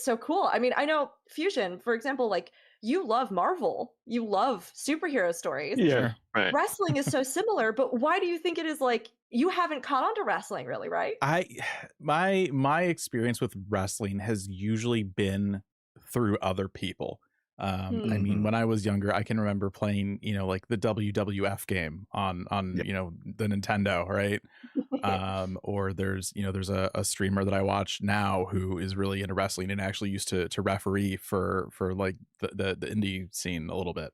so cool. I mean, I know Fusion, for example, like you love Marvel, you love superhero stories. Yeah. Wrestling is so similar, but why do you think it is like you haven't caught on to wrestling really, right? My experience with wrestling has usually been through other people. I mean, when I was younger, I can remember playing, like the WWF game on the Nintendo, right? Or there's a streamer that I watch now who is really into wrestling and actually used to referee for like the indie scene a little bit.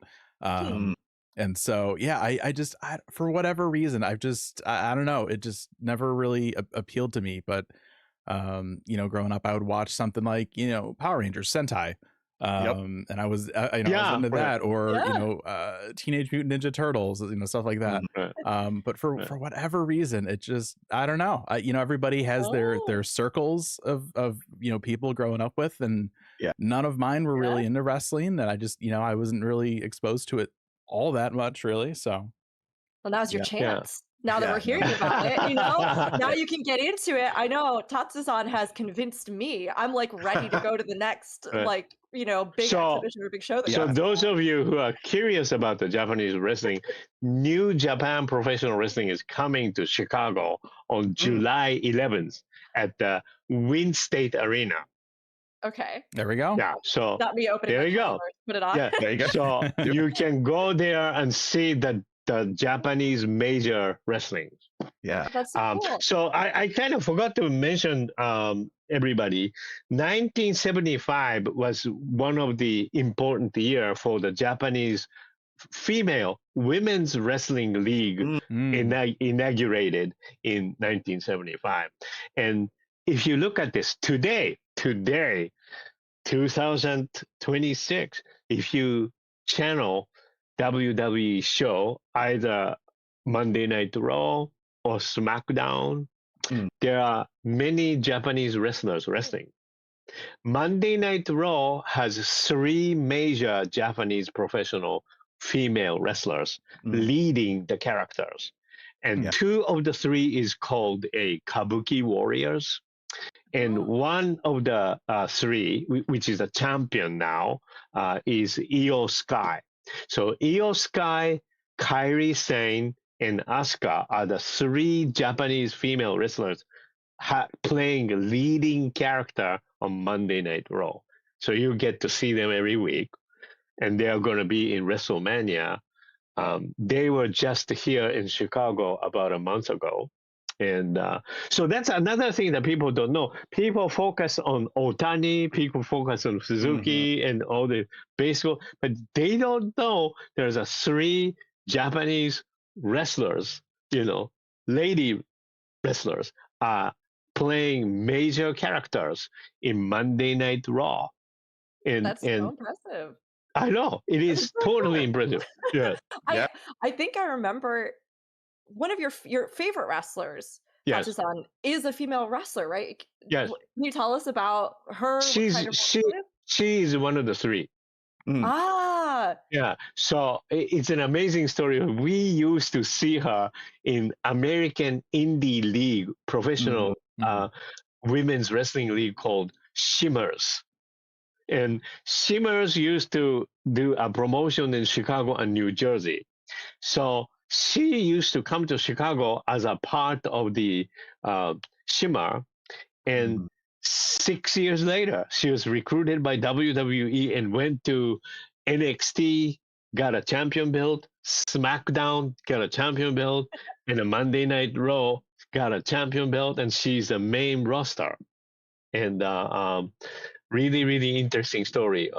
And so, I just, for whatever reason, I don't know, it just never really appealed to me. But, growing up, I would watch something like, Power Rangers, Sentai. And I was, I was into that, or, Teenage Mutant Ninja Turtles, stuff like that. But for whatever reason, it just, I don't know. Everybody has their circles of people growing up with, and none of mine were really into wrestling. And I just, I wasn't really exposed to it all that much, really. So well, now's your chance. Now that we're hearing about it, now you can get into it. I know Tatsu-san has convinced me. I'm like ready to go to the next big exhibition or big show. So those of you who are curious about the Japanese wrestling, New Japan Professional Wrestling is coming to Chicago on July 11th at the Win State Arena. Okay. There we go. Yeah. So not me opening. There you go. Put it on. Yeah. There you go. So you can go there and see the Japanese major wrestling. Yeah. That's so cool. So I kind of forgot to mention everybody. 1975 was one of the important year for the Japanese female women's wrestling league inaugurated in 1975. And if you look at this today, 2026, if you channel WWE show, either Monday Night Raw or SmackDown, there are many Japanese wrestlers wrestling. Monday Night Raw has 3 major Japanese professional female wrestlers leading the characters. And 2 of the 3 is called a Kabuki Warriors. And one of the 3, which is a champion now, is Io Sky. So Io Sky, Kairi Sane, and Asuka are the 3 Japanese female wrestlers playing a leading character on Monday Night Raw. So you get to see them every week, and they are going to be in WrestleMania. They were just here in Chicago about a month ago. And so that's another thing that people don't know. People focus on Otani, people focus on Suzuki and all the baseball, but they don't know there's 3 Japanese wrestlers, lady wrestlers are playing major characters in Monday Night Raw. That's so impressive. I know, it is totally impressive. Yeah. I think I remember one of your favorite wrestlers, Tatsu-san, is a female wrestler, right? Yes. Can you tell us about her? She is one of the 3. Yeah. So it's an amazing story. We used to see her in American Indie League, professional women's wrestling league called Shimmers. And Shimmers used to do a promotion in Chicago and New Jersey. So she used to come to Chicago as a part of the Shimmer. And 6 years later, she was recruited by WWE and went to NXT, got a champion belt, SmackDown, got a champion belt, and a Monday Night Raw, got a champion belt, and she's the main roster. And really, really interesting story.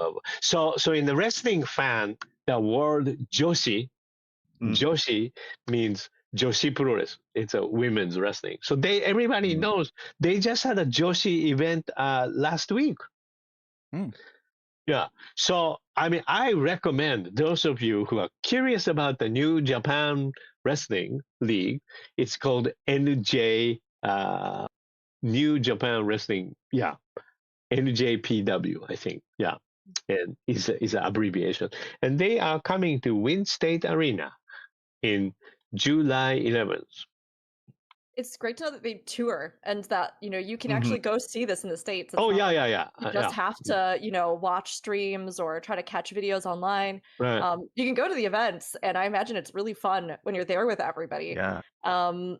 So in the wrestling fan, the word Joshi, Joshi means Joshi Pro-Res. It's a women's wrestling. So everybody knows. They just had a Joshi event last week. Yeah. So I recommend those of you who are curious about the New Japan Wrestling League. It's called NJ New Japan Wrestling. Yeah. NJPW, I think. Yeah. And it's an abbreviation. And they are coming to Wind State Arena in July 11th. It's great to know that they tour and that, you can actually go see this in the States. It's Yeah. You just have to, watch streams or try to catch videos online. Right. You can go to the events, and I imagine it's really fun when you're there with everybody. Yeah. I mean,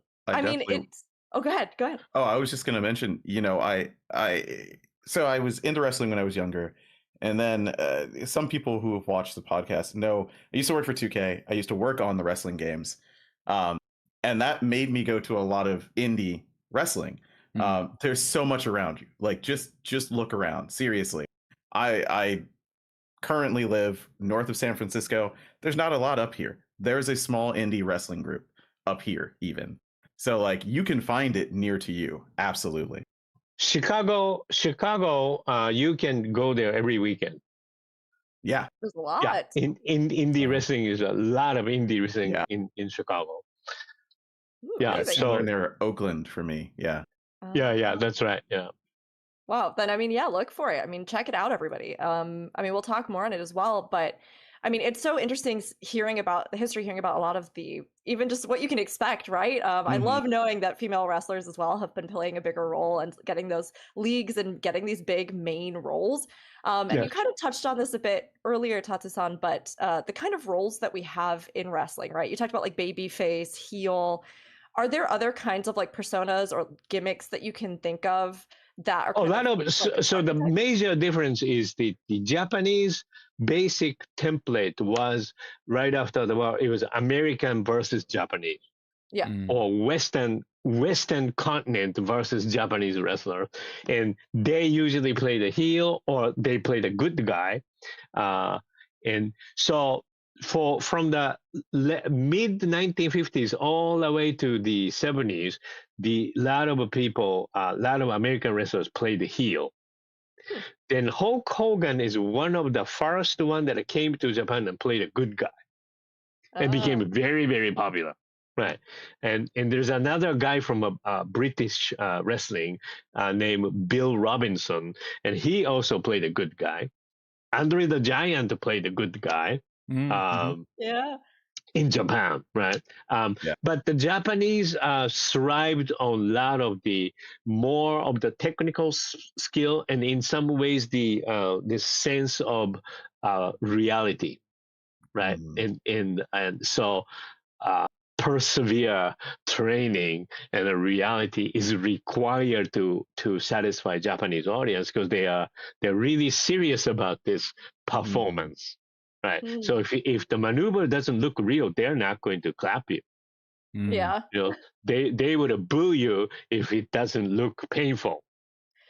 it's... Oh, go ahead. Oh, I was just going to mention, so I was into wrestling when I was younger. And then some people who have watched the podcast know I used to work for 2K. I used to work on the wrestling games. And that made me go to a lot of indie wrestling. There's so much around you. Like, just look around. Seriously. I currently live north of San Francisco. There's not a lot up here. There's a small indie wrestling group up here even. So, like, you can find it near to you. Absolutely. Chicago, you can go there every weekend. Yeah. There's a lot. Yeah. In indie wrestling is a lot of indie wrestling in Chicago. Ooh, yeah. So near Oakland for me. Yeah. Yeah, that's right. Yeah. Wow. Then look for it. Check it out, everybody. We'll talk more on it as well, but it's so interesting hearing about a lot of the, even just what you can expect, right? I love knowing that female wrestlers as well have been playing a bigger role and getting those leagues and getting these big main roles. And you kind of touched on this a bit earlier, Tatsu-san, but the kind of roles that we have in wrestling, right? You talked about like babyface, heel. Are there other kinds of like personas or gimmicks that you can think of that are? So the major difference is the Japanese basic template was right after the war. It was American versus Japanese. Yeah. Or Western continent versus Japanese wrestler, and they usually play the heel or they play the good guy, and so from the mid 1950s all the way to the 70s, a lot of American wrestlers played the heel. Then Hulk Hogan is one of the first one that came to Japan and played a good guy, and became very, very popular. Right, and there's another guy from a British wrestling named Bill Robinson, and he also played a good guy. Andre the Giant played a good guy. In Japan, right? But the Japanese thrived on a lot of the more of the technical skill, and in some ways the this sense of reality, right? And so persevere training and the reality is required to satisfy Japanese audience, because they're really serious about this performance. Right. So if the maneuver doesn't look real, they're not going to clap you. Yeah. They would boo you if it doesn't look painful.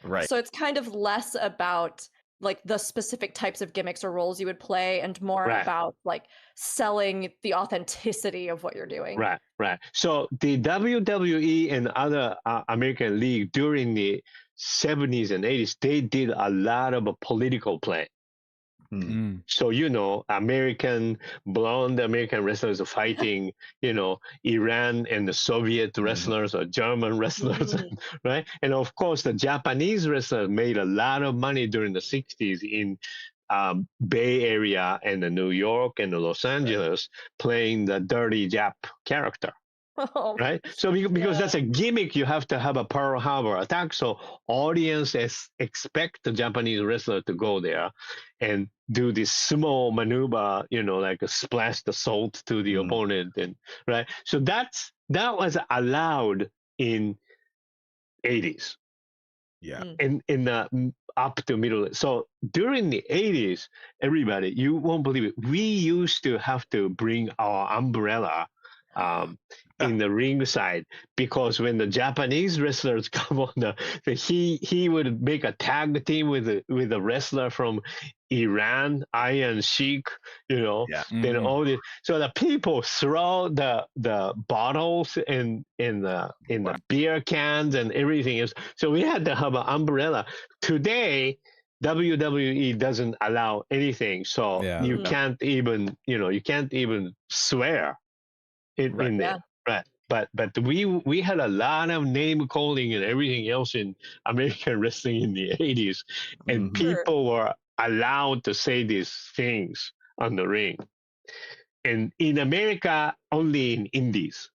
Right. So it's kind of less about like the specific types of gimmicks or roles you would play, and more about like selling the authenticity of what you're doing. Right. So the WWE and other American league during the 70s and 80s, they did a lot of political play. So, blonde American wrestlers fighting, Iran and the Soviet wrestlers or German wrestlers, right? And of course, the Japanese wrestlers made a lot of money during the 60s in Bay Area and New York and Los Angeles playing the dirty Jap character. Oh, Right, so because that's a gimmick, you have to have a Pearl Harbor attack, so audiences expect the Japanese wrestler to go there and do this small maneuver, like splash the salt to the opponent, and right. So that was allowed in 80s. Yeah. In the up to middle. So during the 80s, everybody, you won't believe it, we used to have to bring our umbrella in the ring side, because when the Japanese wrestlers come on, he would make a tag team with a wrestler from Iran, Iron Sheik, Yeah. then all this. So the people throw the bottles in the beer cans and everything else. So we had to have an umbrella. Today, WWE doesn't allow anything, so you can't even swear in there. Right. But we had a lot of name calling and everything else in American wrestling in the 80s, and people were allowed to say these things on the ring. And in America, only in indies.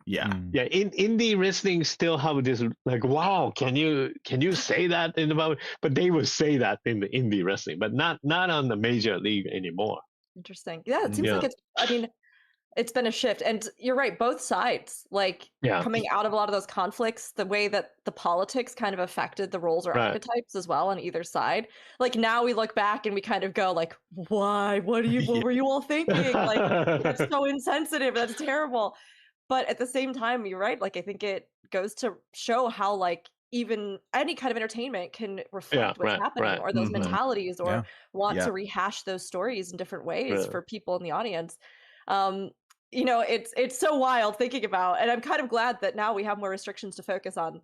Yeah. Yeah, in indie wrestling still have this like, wow, can you say that in about? But they would say that in the indie wrestling, but not on the major league anymore. Interesting. Yeah, it seems like it's been a shift, and you're right, both sides, like coming out of a lot of those conflicts, the way that the politics kind of affected the roles or archetypes as well on either side. Like now we look back and we kind of go like, why? What were you all thinking? Like, it's so insensitive. That's terrible. But at the same time, you're right. Like, I think it goes to show how like even any kind of entertainment can reflect what's happening or those mentalities or want to rehash those stories in different ways for people in the audience. It's so wild thinking about, and I'm kind of glad that now we have more restrictions to focus on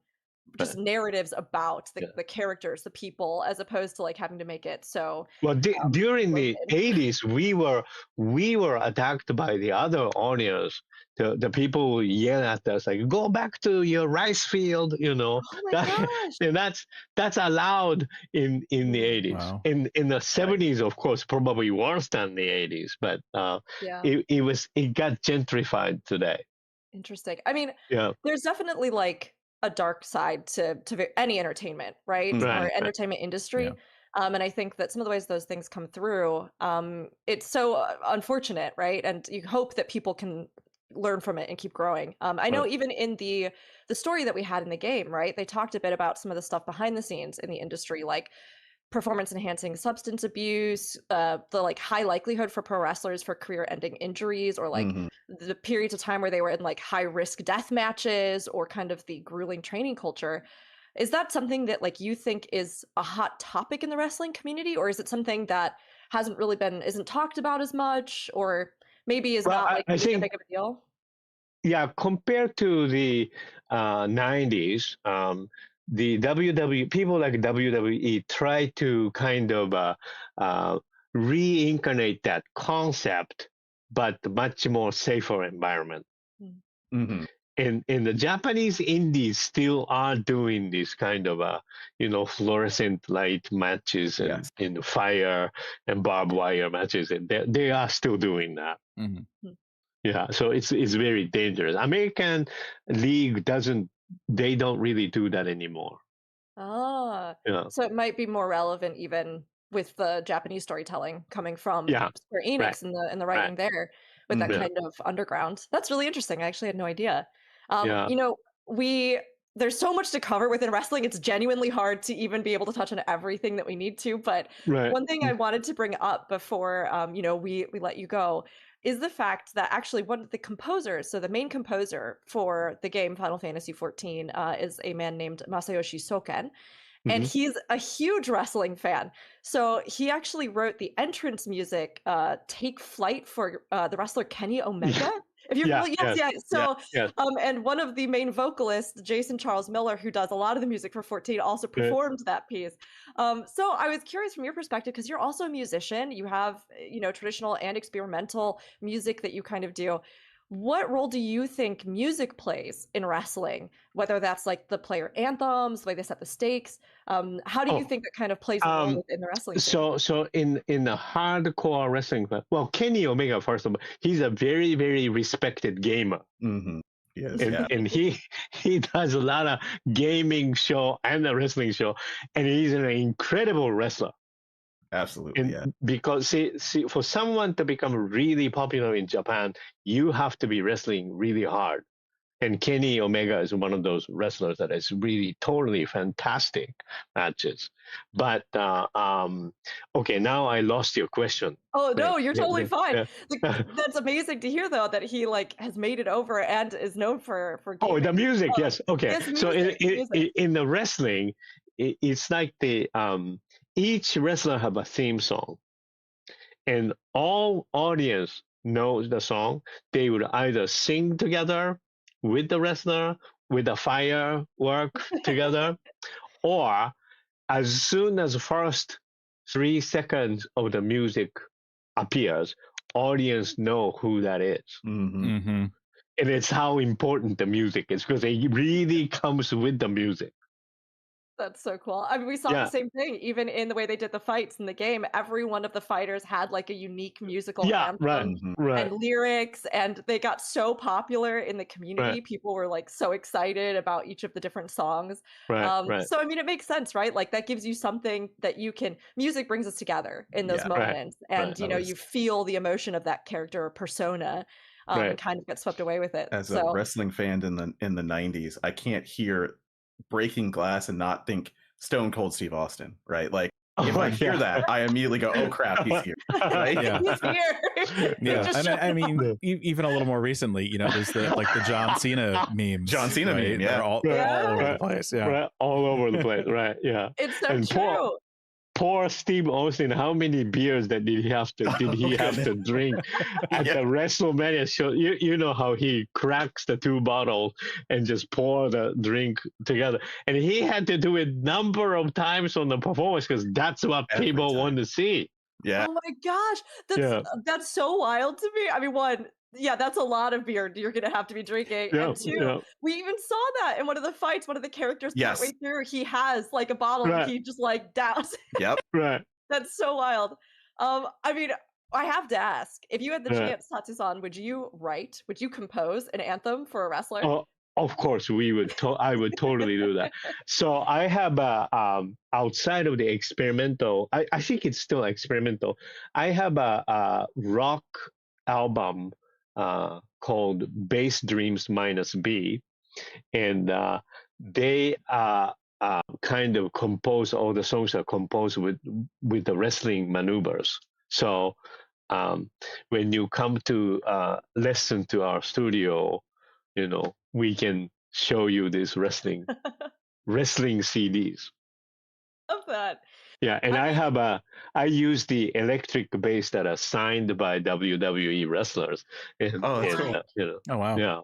just narratives about the characters, the people, as opposed to like having to make it so. Well, during the 80s, we were attacked by the other audience. The people yell at us like, "Go back to your rice field," Oh my gosh. And that's allowed in the 80s. Wow. In the 70s, of course, probably worse than the 80s, but it got gentrified today. Interesting. I mean, there's definitely like a dark side to any entertainment, right? Or entertainment industry. And I think that some of the ways those things come through, it's so unfortunate, right? And you hope that people can learn from it and keep growing. I know even in the story that we had in the game, right? They talked a bit about some of the stuff behind the scenes in the industry, like performance enhancing substance abuse, the like high likelihood for pro wrestlers for career ending injuries, or like the periods of time where they were in like high risk death matches, or kind of the grueling training culture. Is that something that like you think is a hot topic in the wrestling community, or is it something that isn't talked about as much, or maybe is not like really big of a deal? Yeah, compared to the 90s, the WWE people like WWE try to kind of reincarnate that concept, but much more safer environment. And the Japanese indies still are doing this kind of fluorescent light matches and fire and barbed wire matches, and they are still doing that. Yeah, so it's very dangerous. American League they don't really do that anymore. So it might be more relevant even with the Japanese storytelling coming from Square Enix and the writing there with that kind of underground. That's really interesting. I actually had no idea. There's so much to cover within wrestling. It's genuinely hard to even be able to touch on everything that we need to. But one thing I wanted to bring up before we let you go is the fact that actually one of the composers, so the main composer for the game Final Fantasy XIV, is a man named Masayoshi Soken. And he's a huge wrestling fan. So he actually wrote the entrance music, Take Flight, for the wrestler Kenny Omega. If you're and one of the main vocalists, Jason Charles Miller, who does a lot of the music for 14, also performed that piece. So I was curious from your perspective, because you're also a musician, you have traditional and experimental music that you kind of do. what role do you think music plays in wrestling? Whether that's like the player anthems, the way they set the stakes. How do you Oh, think that kind of plays a role um, within the wrestling scene? so in the hardcore wrestling, well, Kenny Omega, first of all, he's a very, very respected gamer. Mm-hmm. Yes, And yeah. and he does a lot of gaming show and a wrestling show, and he's an incredible wrestler. Absolutely, And yeah. because see, for someone to become really popular in Japan, you have to be wrestling really hard. And Kenny Omega is one of those wrestlers that is really totally fantastic matches. But okay, now I lost your question. Oh no, Wait, you're totally fine. yeah. That's amazing to hear though that he like has made it over and is known for Oh, the gaming. music, yes. Okay, Yes, so music. in the wrestling, it's like the each wrestler have a theme song, and all audience knows the song. They would either sing together with the wrestler, with the firework together, or as soon as the first 3 seconds of the music appears, audience know who that is. Mm-hmm. Mm-hmm. And it's how important the music is, because it really comes with the music. That's so cool. I mean, we saw the Yeah. same thing even in the way they did the fights in the game. Every one of the fighters had like a unique musical Yeah, anthem right, Mhm. right, and lyrics, and they got so popular in the community. right, People were like so excited about each of the different songs. right, So I mean, it makes sense, right? Like that gives you something that you can. Music brings us together in those Yeah. right, moments, and right, you That know, was you feel the emotion of that character or persona, and right. kind of get swept away with it. as a So wrestling fan in the 90s. I can't hear Breaking Glass and not think Stone Cold Steve Austin, right? Like if Oh, I hear yeah. that, I immediately go, "Oh crap, he's here!" Right? Yeah. he's here. He Yeah, just and showed I mean, Yeah. even a little more recently, you know, there's the John Cena memes. John Cena right? meme, yeah. They're all over the place. Yeah. Right, all over the place. Right, yeah. It's so And true. poor Steve Austin, how many beers that did he have to drink at Yeah. the WrestleMania show? You know how he cracks the 2 bottles and just pour the drink together, and he had to do it number of times on the performance because that's what Every people time. want to see. Yeah. Oh my gosh, Yeah. that's so wild to me. I mean, one, yeah, that's a lot of beer you're gonna have to be drinking, Yeah, and two, yeah. we even saw that in one of the fights. One of the characters Yes. partway through, he has like a bottle, and Right. he just like downs. Yep. Right. That's so wild. I mean, I have to ask, if you had the Yeah. chance, Tatsu-san, would you compose an anthem for a wrestler? Oh, of course, I would totally do that. So I have outside of the experimental, I think it's still experimental. I have a rock album called Bass Dreams Minus B, and they kind of compose, all the songs are composed with the wrestling maneuvers. So when you come to listen to our studio, you know, we can show you these wrestling CDs. Love that. Yeah, and I use the electric bass that are signed by WWE wrestlers. And, Oh, that's cool. you know, Oh wow. yeah,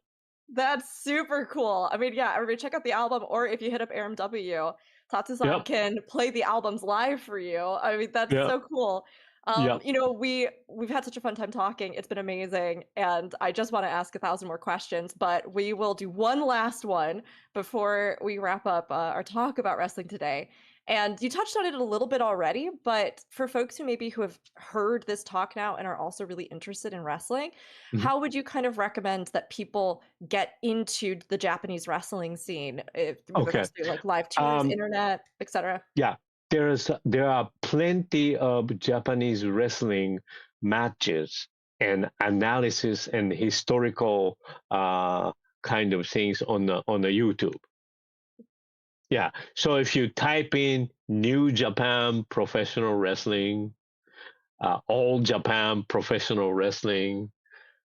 That's super cool. I mean, yeah, everybody check out the album, or if you hit up ARMW, Tatsu-san Yep. can play the albums live for you. I mean, that's Yep. so cool. Yep. You know, we've had such a fun time talking. It's been amazing, and I just want to ask 1,000 more questions, but we will do one last one before we wrap up our talk about wrestling today. And you touched on it a little bit already, but for folks who have heard this talk now and are also really interested in wrestling, Mhm. how would you kind of recommend that people get into the Japanese wrestling scene? Whether Okay. it's through like live tours, internet, etc. Yeah, there are plenty of Japanese wrestling matches and analysis and historical kind of things on the YouTube. Yeah, so if you type in New Japan Professional Wrestling, All Japan Professional Wrestling,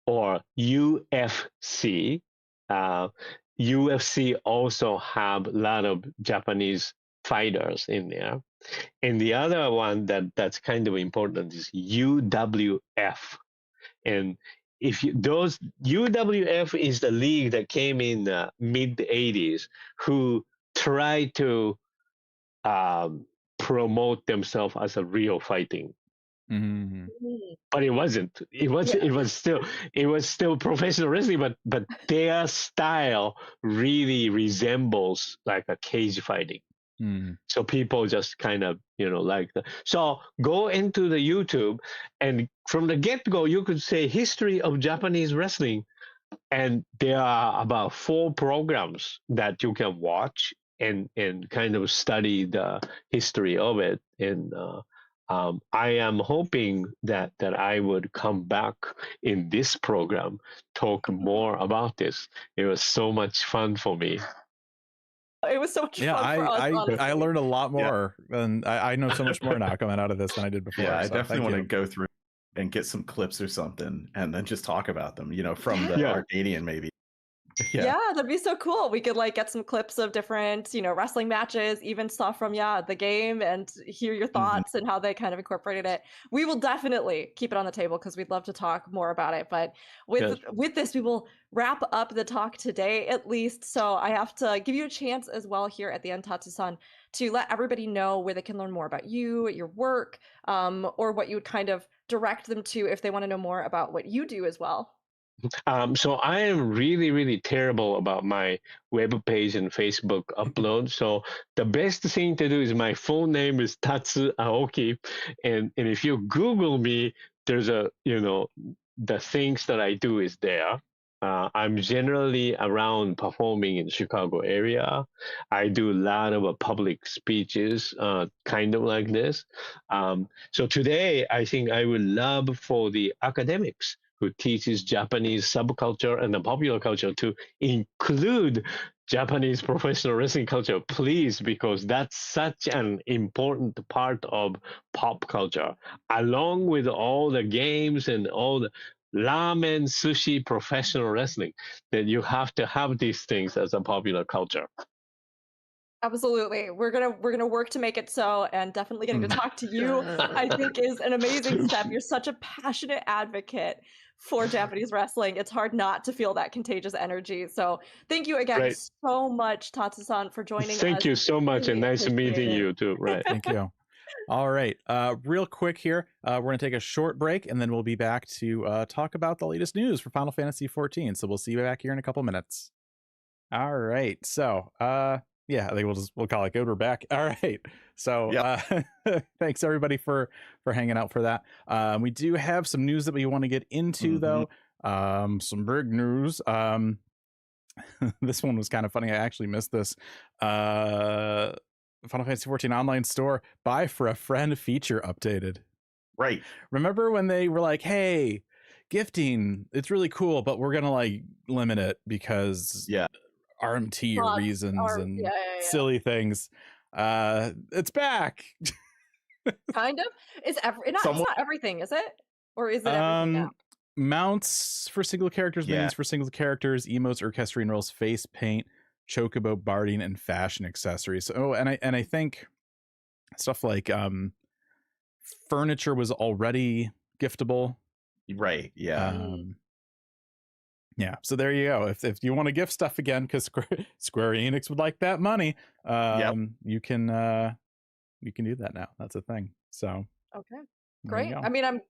or UFC, UFC also have a lot of Japanese fighters in there. And the other one that's kind of important is UWF. And if those UWF is the league that came in the mid 80s, who tried to promote themselves as a real fighting Mhm. But it wasn't. It was still professional wrestling, but their style really resembles like a cage fighting. Mm. So people just kind of, like that. So go into the YouTube, and from the get-go, you could say history of Japanese wrestling. And there are about 4 programs that you can watch and kind of study the history of it. And I am hoping that I would come back in this program, talk more about this. It was so much fun for me. It was so much Yeah, fun for us, I honestly. learned a lot Yeah. more, and I know so much more now coming out of this than I did before. Yeah, I so definitely thank want to you. go through and get some clips or something, and then just talk about them. From the Yeah. Arcadion, maybe. Yeah, that'd be so cool. We could like get some clips of different, wrestling matches, even stuff from the game, and hear your thoughts and how they kind of incorporated it. We will definitely keep it on the table because we'd love to talk more about it. But Yes. with this, we will wrap up the talk today at least. So I have to give you a chance as well here at the end, Tatsu-san, to let everybody know where they can learn more about you, your work, or what you would kind of direct them to if they want to know more about what you do as well. So I am really, really terrible about my web page and Facebook upload. So the best thing to do is my full name is Tatsu Aoki, and if you Google me, there's the things that I do is there. I'm generally around performing in Chicago area. I do a lot of public speeches, kind of like this. So today, I think I would love for the academics who teaches Japanese subculture and the popular culture to include Japanese professional wrestling culture, please, because that's such an important part of pop culture, along with all the games and all the ramen, sushi, professional wrestling, that you have to have these things as a popular culture. Absolutely. We're gonna work to make it so, and definitely getting to talk to you, I think, is an amazing step. You're such a passionate advocate for Japanese wrestling. It's hard not to feel that contagious energy. So thank you again Right. so much, Tatsu-san, for joining us. Thank you so much, and Really nice appreciate meeting it. you too. Right. Thank you. All right. Real quick here, we're going to take a short break, and then we'll be back to talk about the latest news for Final Fantasy XIV. So we'll see you back here in a couple minutes. All right. So, yeah, I think we'll call it good. We're back. All right. So, thanks everybody for hanging out for that. We do have some news that we want to get into, though. Some big news. This one was kind of funny. I actually missed this. Final Fantasy XIV Online Store Buy for a Friend feature updated. Right. Remember when they were like, hey, gifting, it's really cool, but we're gonna like limit it because RMT or reasons and silly things. It's back. Kind of. It's not everything, is it? Or is it everything now? Mounts for single characters, minions for single characters, emotes, orchestrion rolls, face paint, chocobo barding, and fashion accessories. Oh, and I think stuff like furniture was already giftable. Right. Yeah. Yeah. So there you go. If you want to gift stuff again, because Square Enix would like that money, you can do that now. That's a thing. So okay, great. I mean,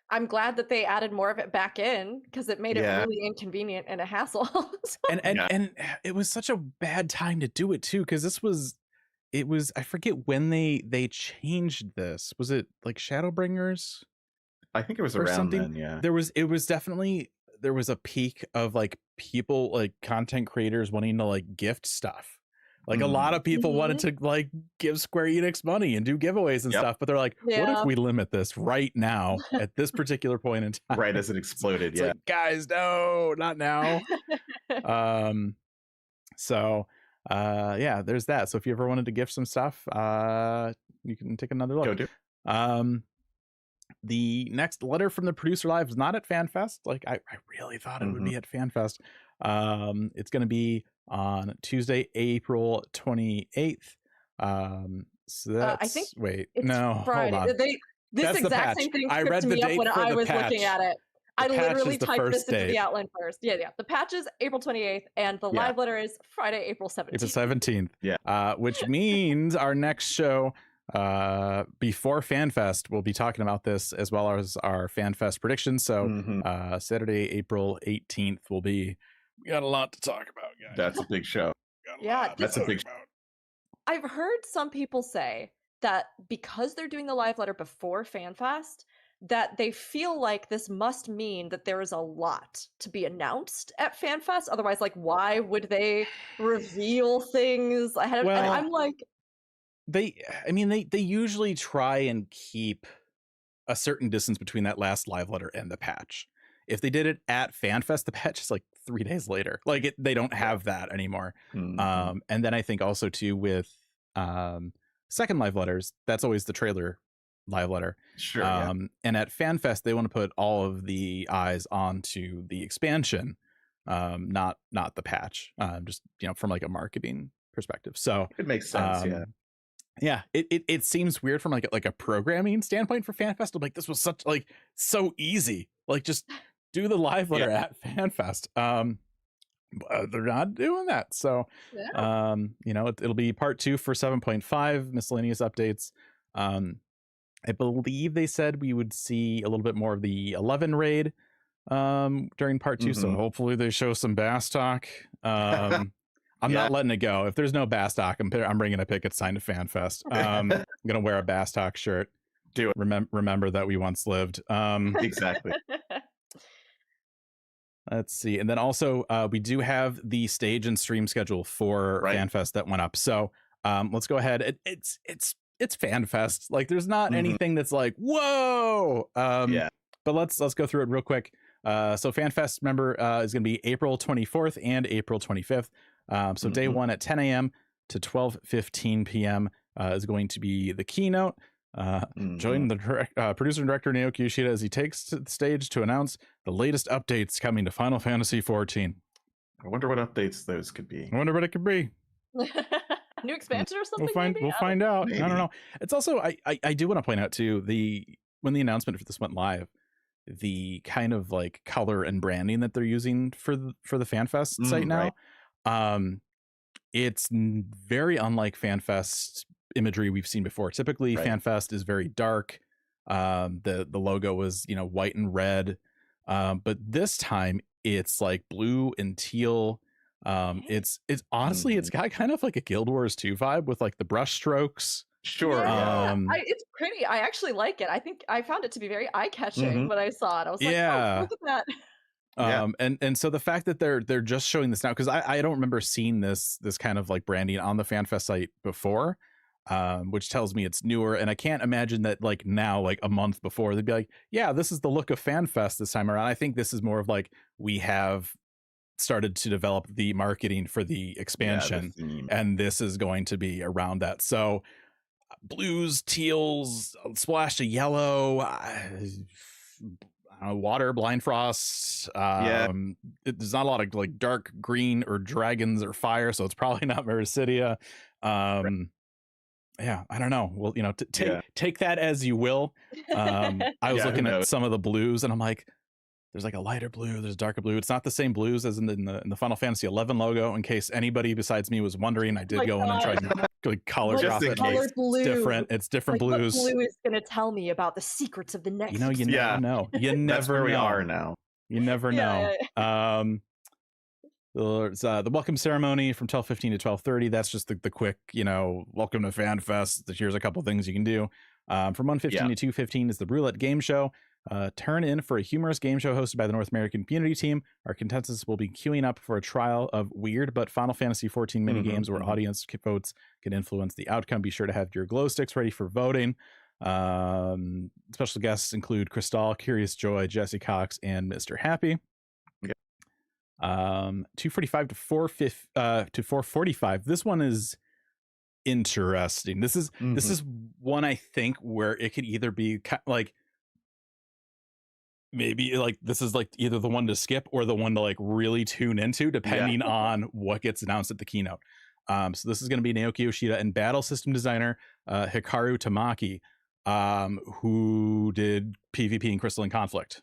I'm glad that they added more of it back in because it made it really inconvenient and a hassle. So. And it was such a bad time to do it too, because it was I forget when they changed this. Was it like Shadowbringers? I think it was around something. Then. Yeah. There was a peak of like people, like content creators wanting to like gift stuff. Like a lot of people wanted to like give Square Enix money and do giveaways and stuff, but they're like, what if we limit this right now at this particular point in time? Right as it exploded. It's like, guys, no, not now. So there's that. So if you ever wanted to gift some stuff, you can take another look. Go do. The next letter from the producer live is not at FanFest. Like I really thought it would be at FanFest. It's going to be on Tuesday, April 28th. So that's I think no, Friday. hold on. This exact same thing I read tripped the me up date when for I the was patch. looking at it. I literally typed this into date. the outline first. Yeah. The patch is April 28th, and the live letter is Friday, April 17th. April 17th. Yeah. Which means our next show before FanFest, we'll be talking about this as well as our FanFest predictions. So Saturday, April 18th we got a lot to talk about, guys. That's a big show. Yeah, That's a big show. I've heard some people say that because they're doing the live letter before FanFest, that they feel like this must mean that there is a lot to be announced at FanFest. Otherwise, like, why would they reveal things ahead of? Well, and I'm like, they usually try and keep a certain distance between that last live letter and the patch. If they did it at FanFest, the patch is like 3 days later. Like they don't have that anymore. And then I think also too with second live letters, that's always the trailer live letter. Sure. And at FanFest, they want to put all of the eyes onto the expansion, not the patch. Just from like a marketing perspective. So it makes sense. Yeah, it seems weird from like a programming standpoint for FanFest. I'm like, this was so easy. Like just do the live letter at FanFest. But they're not doing that. So it'll be part 2 for 7.5 miscellaneous updates. I believe they said we would see a little bit more of the 11 raid during part 2. So hopefully they show some Bastok. I'm not letting it go. If there's no Bastok, I'm bringing a picket sign to FanFest. I'm gonna wear a Bastok shirt. Do it. Remember that we once lived. Exactly. Let's see, and then also we do have the stage and stream schedule for FanFest that went up. So let's go ahead. It's FanFest. Like there's not anything that's like whoa. But let's go through it real quick. So FanFest, remember, is going to be April 24th and April 25th. So day 1 at 10 a.m. to 12:15 p.m. Is going to be the keynote. Join the producer and director Naoki Yoshida as he takes to the stage to announce the latest updates coming to Final Fantasy XIV. I wonder what updates those could be. I wonder what it could be. New expansion or something? We'll find out. Maybe. I don't know. It's also I do want to point out too when the announcement for this went live, the kind of like color and branding that they're using for the FanFest site now. It's very unlike FanFest imagery we've seen before. Typically FanFest is very dark. The logo was white and red, but this time it's like blue and teal. It's honestly it's got kind of like a Guild Wars 2 vibe with like the brush strokes. Sure. It's pretty. I actually like it. I think I found it to be very eye-catching when I saw it. I was like, oh, look at that. And so the fact that they're just showing this now, because I don't remember seeing this kind of like branding on the FanFest site before, which tells me it's newer. And I can't imagine that like now, like a month before, they'd be like, yeah, this is the look of FanFest this time around. I think this is more of like we have started to develop the marketing for the expansion, and this is going to be around that. So blues, teals, splash of yellow, water, blind frost. There's not a lot of like dark green or dragons or fire, so it's probably not Mericidia. Yeah, I don't know. Well, take that as you will. I was looking at some of the blues, and I'm like, there's like a lighter blue, there's a darker blue. It's not the same blues as in the Final Fantasy XI logo. In case anybody besides me was wondering, I did go in and try to like color drop it. It's different. It's different blues. What blue is going to tell me about the secrets of the next? You never know. You never That's where know. We are now. You never know. There's the welcome ceremony from 12:15 to 12:30. That's just the quick, welcome to FanFest. Here's a couple things you can do. From 1:15 to 2:15 is the roulette game show. Turn in for a humorous game show hosted by the North American Community Team. Our contestants will be queuing up for a trial of weird but Final Fantasy XIV mini games where audience votes can influence the outcome. Be sure to have your glow sticks ready for voting. Special guests include Crystal, Curious Joy, Jesse Cox, and Mr. Happy. 2:45 to 4:45. This one is interesting. This is one I think where it could either be like maybe like this is like either the one to skip or the one to like really tune into, depending on what gets announced at the keynote. So this is going to be Naoki Yoshida and battle system designer Hikaru Tamaki, who did PvP and Crystalline Conflict.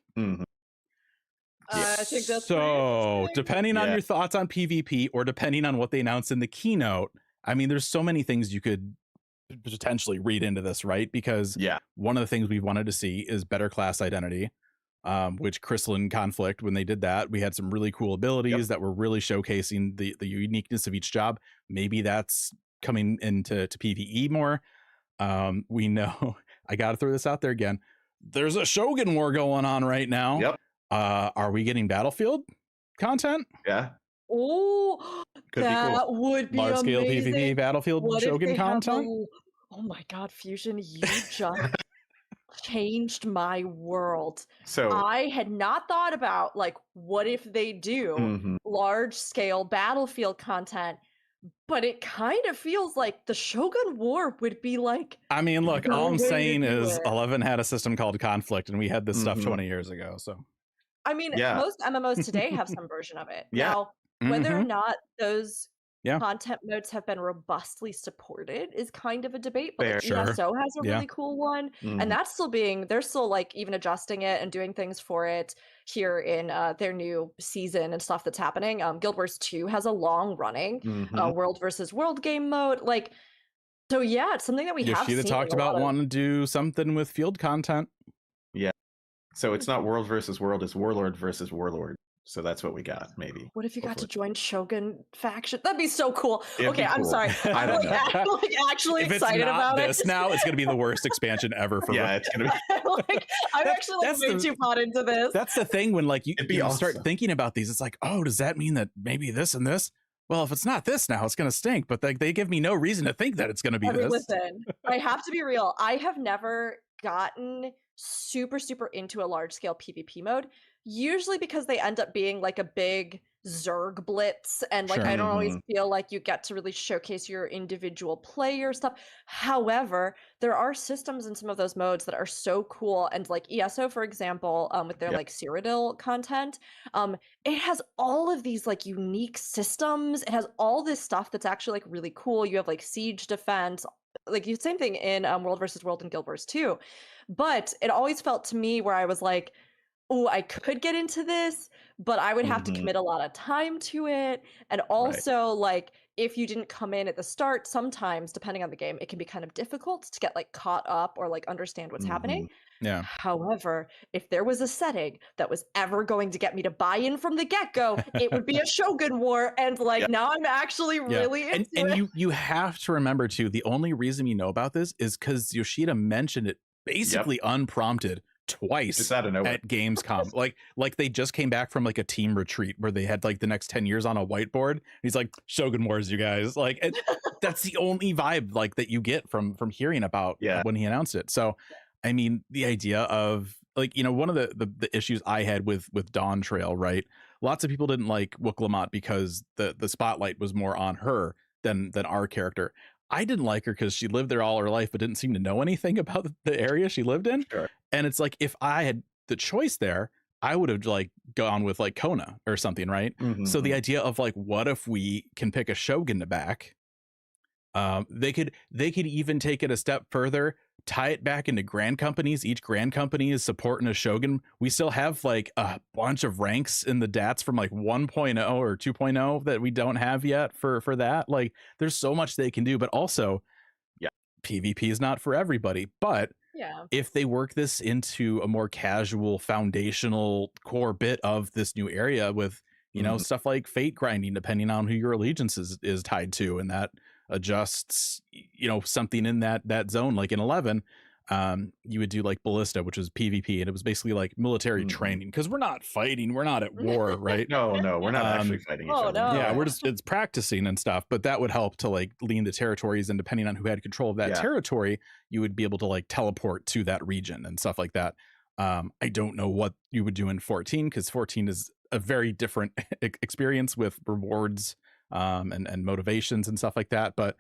I think that's so depending on your thoughts on PvP or depending on what they announced in the keynote, I mean, there's so many things you could potentially read into this, right? Because Yeah. one of the things we wanted to see is better class identity, which Crystalline Conflict, when they did that, we had some really cool abilities that were really showcasing the uniqueness of each job. Maybe that's coming into PvE more. We know, I got to throw this out there again. There's a Shogun War going on right now. Yep. Are we getting Battlefield content? Yeah. Oh, Could be that cool. would be Large scale amazing. PvP Battlefield What if Shogun they have content? oh my God, Fusion, you just changed my world. So I had not thought about like what if they do mhm. large scale Battlefield content, but it kind of feels like the Shogun War would be like. I mean, look, the all I'm way to saying do is it. 11 had a system called Conflict, and we had this stuff Mhm. 20 years ago. So I mean, Yeah. most MMOs today have some version of it. Yeah. Now, whether or Mhm. not those Yeah. content modes have been robustly supported is kind of a debate, but Fair. like Sure. ESO has a Yeah. really cool one, Mhm. and that's still they're still like even adjusting it and doing things for it here in their new season and stuff that's happening. Guild Wars 2 has a long running Mhm. world versus world game mode. Like, so yeah, it's something that we have Yoshida seen talked a lot about of. wanting to do something with field content. So it's not world versus world, it's warlord versus warlord. So that's what we got, maybe. What if you got to Hopefully. join Shogun faction? That'd be so cool. It'd Okay, be I'm cool. sorry. I I'm don't like, know. actually If it's excited not about this it. now, it's going to be the worst expansion ever for Yeah, it's gonna be. Like, I'm That's- actually like that's way the- too hot into this. That's the thing when like you It'd be start awesome. thinking about these. It's like, oh, does that mean that maybe this and this? Well, if it's not this now, it's going to stink. But they give me no reason to think that it's going to be I mean, this. listen, I have to be real. I have never gotten super into a large scale PvP mode, usually because they end up being like a big Zerg blitz, and like Sure. I don't always Mhm. feel like you get to really showcase your individual player stuff. However, there are systems in some of those modes that are so cool, and like ESO, for example, with their Yep. like Cyrodiil content, it has all of these like unique systems. It has all this stuff that's actually like really cool. You have like siege defense, like you same thing in World versus World and Guild Wars 2. But it always felt to me where I was like, oh, I could get into this, but I would have to Mhm. commit a lot of time to it. And also, like, if you didn't come in at the start, sometimes, depending on the game, it can be kind of difficult to get like caught up or like understand what's happening. Yeah. However, if there was a setting that was ever going to get me to buy in from the get-go, it would be a Shogun War. And like Yep. now I'm actually really into and it. you have to remember too, the only reason we know about this is because Yoshida mentioned it basically unprompted twice Just out of nowhere. at Gamescom. like they just came back from like a team retreat where they had like the next 10 years on a whiteboard. He's like, Shogun Wars, you guys. Like that's the only vibe like that you get from hearing about when he announced it. So I mean, the idea of like, you know, one of the issues I had with Dawn Trail, right? Lots of people didn't like Wooklamot because the spotlight was more on her than our character. I didn't like her because she lived there all her life, but didn't seem to know anything about the area she lived in. Sure. And it's like, if I had the choice there, I would have like gone with like Kona or something, right? Mhm. So the idea of like, what if we can pick a Shogun to back? They could even take it a step further, tie it back into grand companies. Each grand company is supporting a Shogun. We still have like a bunch of ranks in the DATs from like 1.0 or 2.0 that we don't have yet for that. Like there's so much they can do, but also PvP is not for everybody. But Yeah. if they work this into a more casual foundational core bit of this new area with, you know, stuff like fate grinding, depending on who your allegiance is tied to, and that adjusts, you know, something in that zone, like in 11, you would do like Ballista, which was PvP, and it was basically like military training, because we're not fighting, we're not at war, right? No, we're not actually fighting each oh, other. no. Yeah, it's practicing and stuff, but that would help to like lean the territories, and depending on who had control of that territory, you would be able to like teleport to that region and stuff like that. I don't know what you would do in 14, because 14 is a very different experience with rewards and motivations and stuff like that, but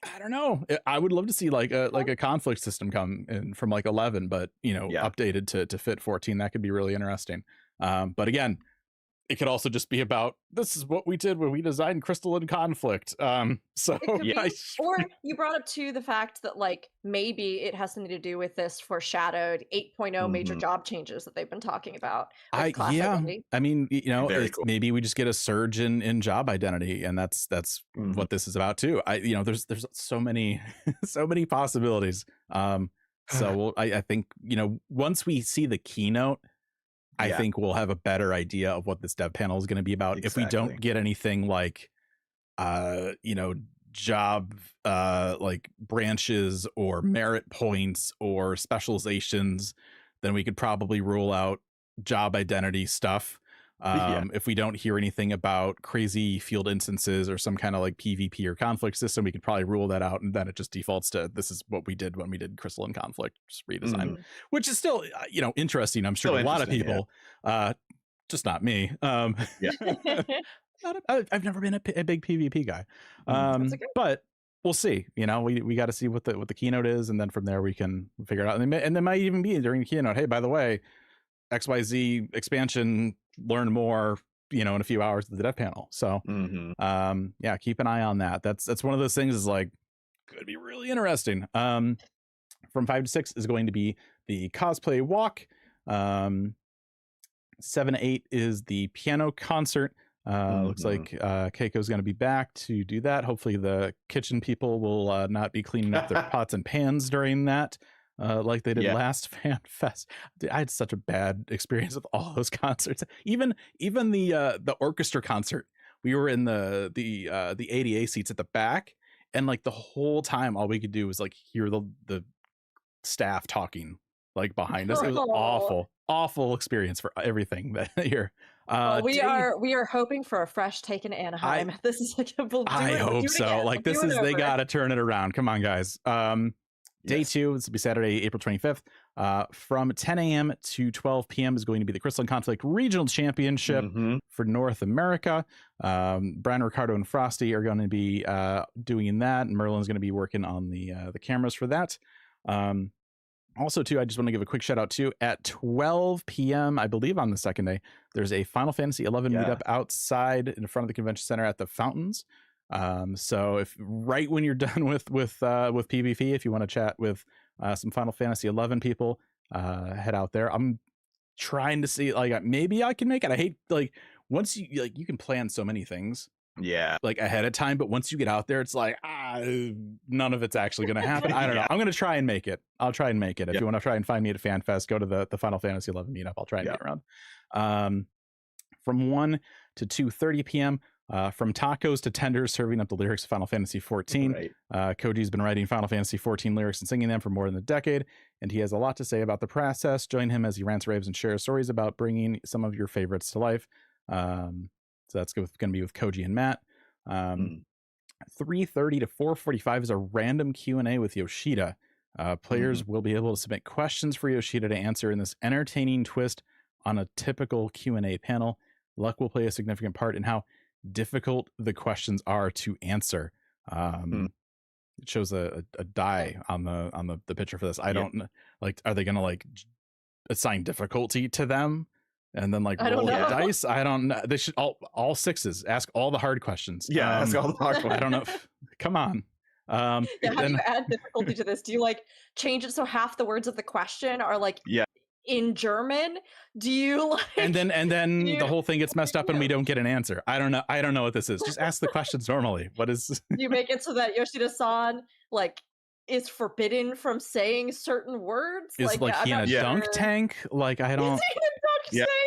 I don't know. I would love to see like a conflict system come in from like 11, but you know, updated to fit 14. That could be really interesting. But again, it could also just be about, this is what we did when we designed Crystalline Conflict. So It could yeah, be. Or you brought up too the fact that like maybe it has something to do with this foreshadowed 8.0 major job changes that they've been talking about with class identity. I mean, you know, Very it's, cool. maybe we just get a surge in job identity, and that's what this is about too. You know, there's so many so many possibilities. So I think, you know, once we see the keynote, I think we'll have a better idea of what this dev panel is going to be about. Exactly. If we don't get anything like, you know, job like branches or merit points or specializations, then we could probably rule out job identity stuff. If we don't hear anything about crazy field instances or some kind of like PvP or conflict system, we could probably rule that out, and then it just defaults to, this is what we did when we did Crystalline Conflict redesign, which is still, you know, interesting. I'm sure a lot of people, just not me. I've never been a big PvP guy, but we'll see. You know, we got to see what the keynote is, and then from there we can figure it out. And there might even be during the keynote, hey, by the way, XYZ expansion, learn more, you know, in a few hours of the dev panel. So yeah, keep an eye on that. That's one of those things, is like, could be really interesting. From 5 to 6 is going to be the cosplay walk. 7 to 8 is the piano concert. Looks like Keiko's going to be back to do that. Hopefully the kitchen people will not be cleaning up their pots and pans during that, like they did last Fan Fest. I had such a bad experience with all those concerts. Even the orchestra concert. We were in the ADA seats at the back, and like the whole time, all we could do was like hear the staff talking like behind us. It was awful experience for everything that year. We are hoping for a fresh take in Anaheim. This is like I hope so. Again. Like, this is, they gotta turn it around. Come on, guys. Day 2, this will be Saturday, April 25th. From 10 a.m. to 12 p.m. is going to be the Crystalline Conflict Regional Championship for North America. Brian, Ricardo, and Frosty are going to be doing that, and Merlin's going to be working on the cameras for that. Also, too, I just want to give a quick shout out too. At 12 p.m., I believe on the second day, there's a Final Fantasy XI meetup outside in front of the convention center at the fountains. So if right when you're done with PvP, if you want to chat with some Final Fantasy XI people, head out there. I'm trying to see, like, maybe I can make it. I hate, like, once you, like, you can plan so many things, like ahead of time, but once you get out there, it's like, none of it's actually going to happen. I don't know. I'm going to try and make it. I'll try and make it. If you want to try and find me at a fan fest, go to the Final Fantasy XI meetup. I'll try and get around. From 1 to 2:30 p.m. From tacos to tenders, serving up the lyrics of Final Fantasy XIV. Koji's been writing Final Fantasy XIV lyrics and singing them for more than a decade, and he has a lot to say about the process. Join him as he rants, raves, and shares stories about bringing some of your favorites to life. So that's going to be with Koji and Matt. 3:30 to 4:45 is a random Q&A with Yoshida. Players will be able to submit questions for Yoshida to answer in this entertaining twist on a typical Q&A panel. Luck will play a significant part in how difficult the questions are to answer. It shows a die on the picture for this. I don't like, are they gonna like assign difficulty to them and then like roll the dice? I don't know. They should all sixes. Ask all the hard questions. Ask all the hard questions. I don't know. Come on. How do you add difficulty to this? Do you like change it so half the words of the question are like in German? Do you like, and then the whole thing gets messed up and we don't get an answer? I don't know what this is. Just ask the questions normally. What is you make it so that Yoshida-san like is forbidden from saying certain words? Is like he in a dunk tank? Like, I don't.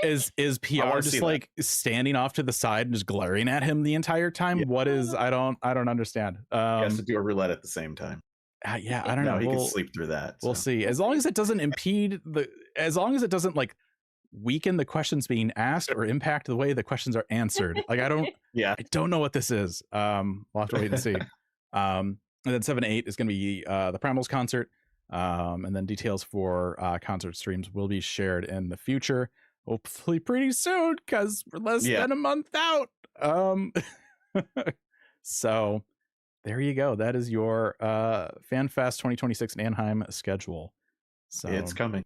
Is PR just like standing off to the side and just glaring at him the entire time? What is? I don't understand. He has to do a roulette at the same time. I don't know. He can sleep through that. We'll see. As long as it doesn't impede as long as it doesn't like weaken the questions being asked or impact the way the questions are answered. Like, I don't know what this is. We'll have to wait and see. And then 7-8 is going to be the Primals concert. And then details for concert streams will be shared in the future, hopefully pretty soon, because we're less than a month out. So there you go. That is your FanFest 2026 in Anaheim schedule. So it's coming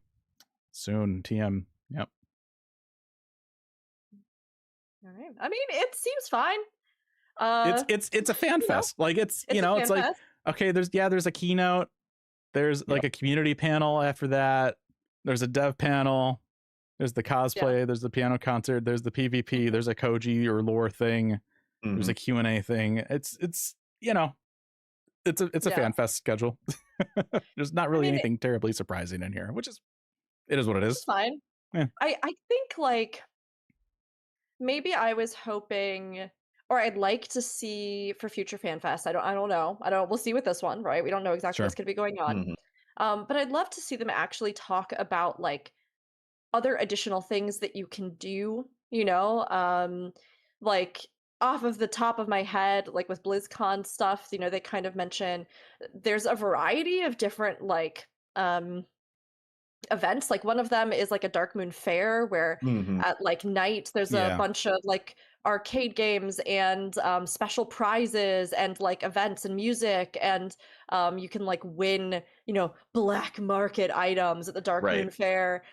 soon. TM. Yep. All right. I mean, it seems fine. It's a fan fest. Like it's It's a it's fan like fest. okay, there's a keynote, there's like a community panel after that, there's a dev panel, there's the cosplay, there's the piano concert, there's the PvP, there's a Koji or lore thing, there's a Q&A thing. It's it's a fan fest schedule. There's not really anything terribly surprising in here, which is it is what it is. It's fine. Yeah. I think like maybe I was hoping, or I'd like to see for future fan fests. I don't know. We'll see with this one, right? We don't know exactly what's going to be going on. But I'd love to see them actually talk about like other additional things that you can do, like off of the top of my head, like with BlizzCon stuff, they kind of mention there's a variety of different like events. Like one of them is like a Dark Moon Fair where at like night there's a bunch of like arcade games and special prizes and like events and music, and you can like win black market items at the Dark Moon Fair.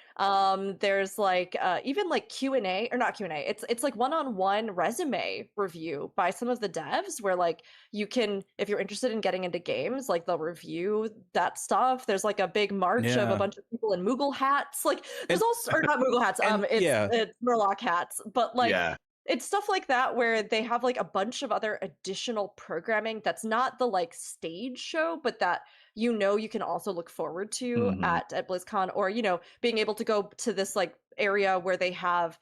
There's like even like Q&A, or not Q&A, it's like one-on-one resume review by some of the devs where like you can, if you're interested in getting into games, like they'll review that stuff. There's like a big march of a bunch of people in Moogle hats, like there's also, or not Moogle hats, it's Murloc hats, but like it's stuff like that where they have like a bunch of other additional programming that's not the like stage show, but that you can also look forward to at BlizzCon, or being able to go to this like area where they have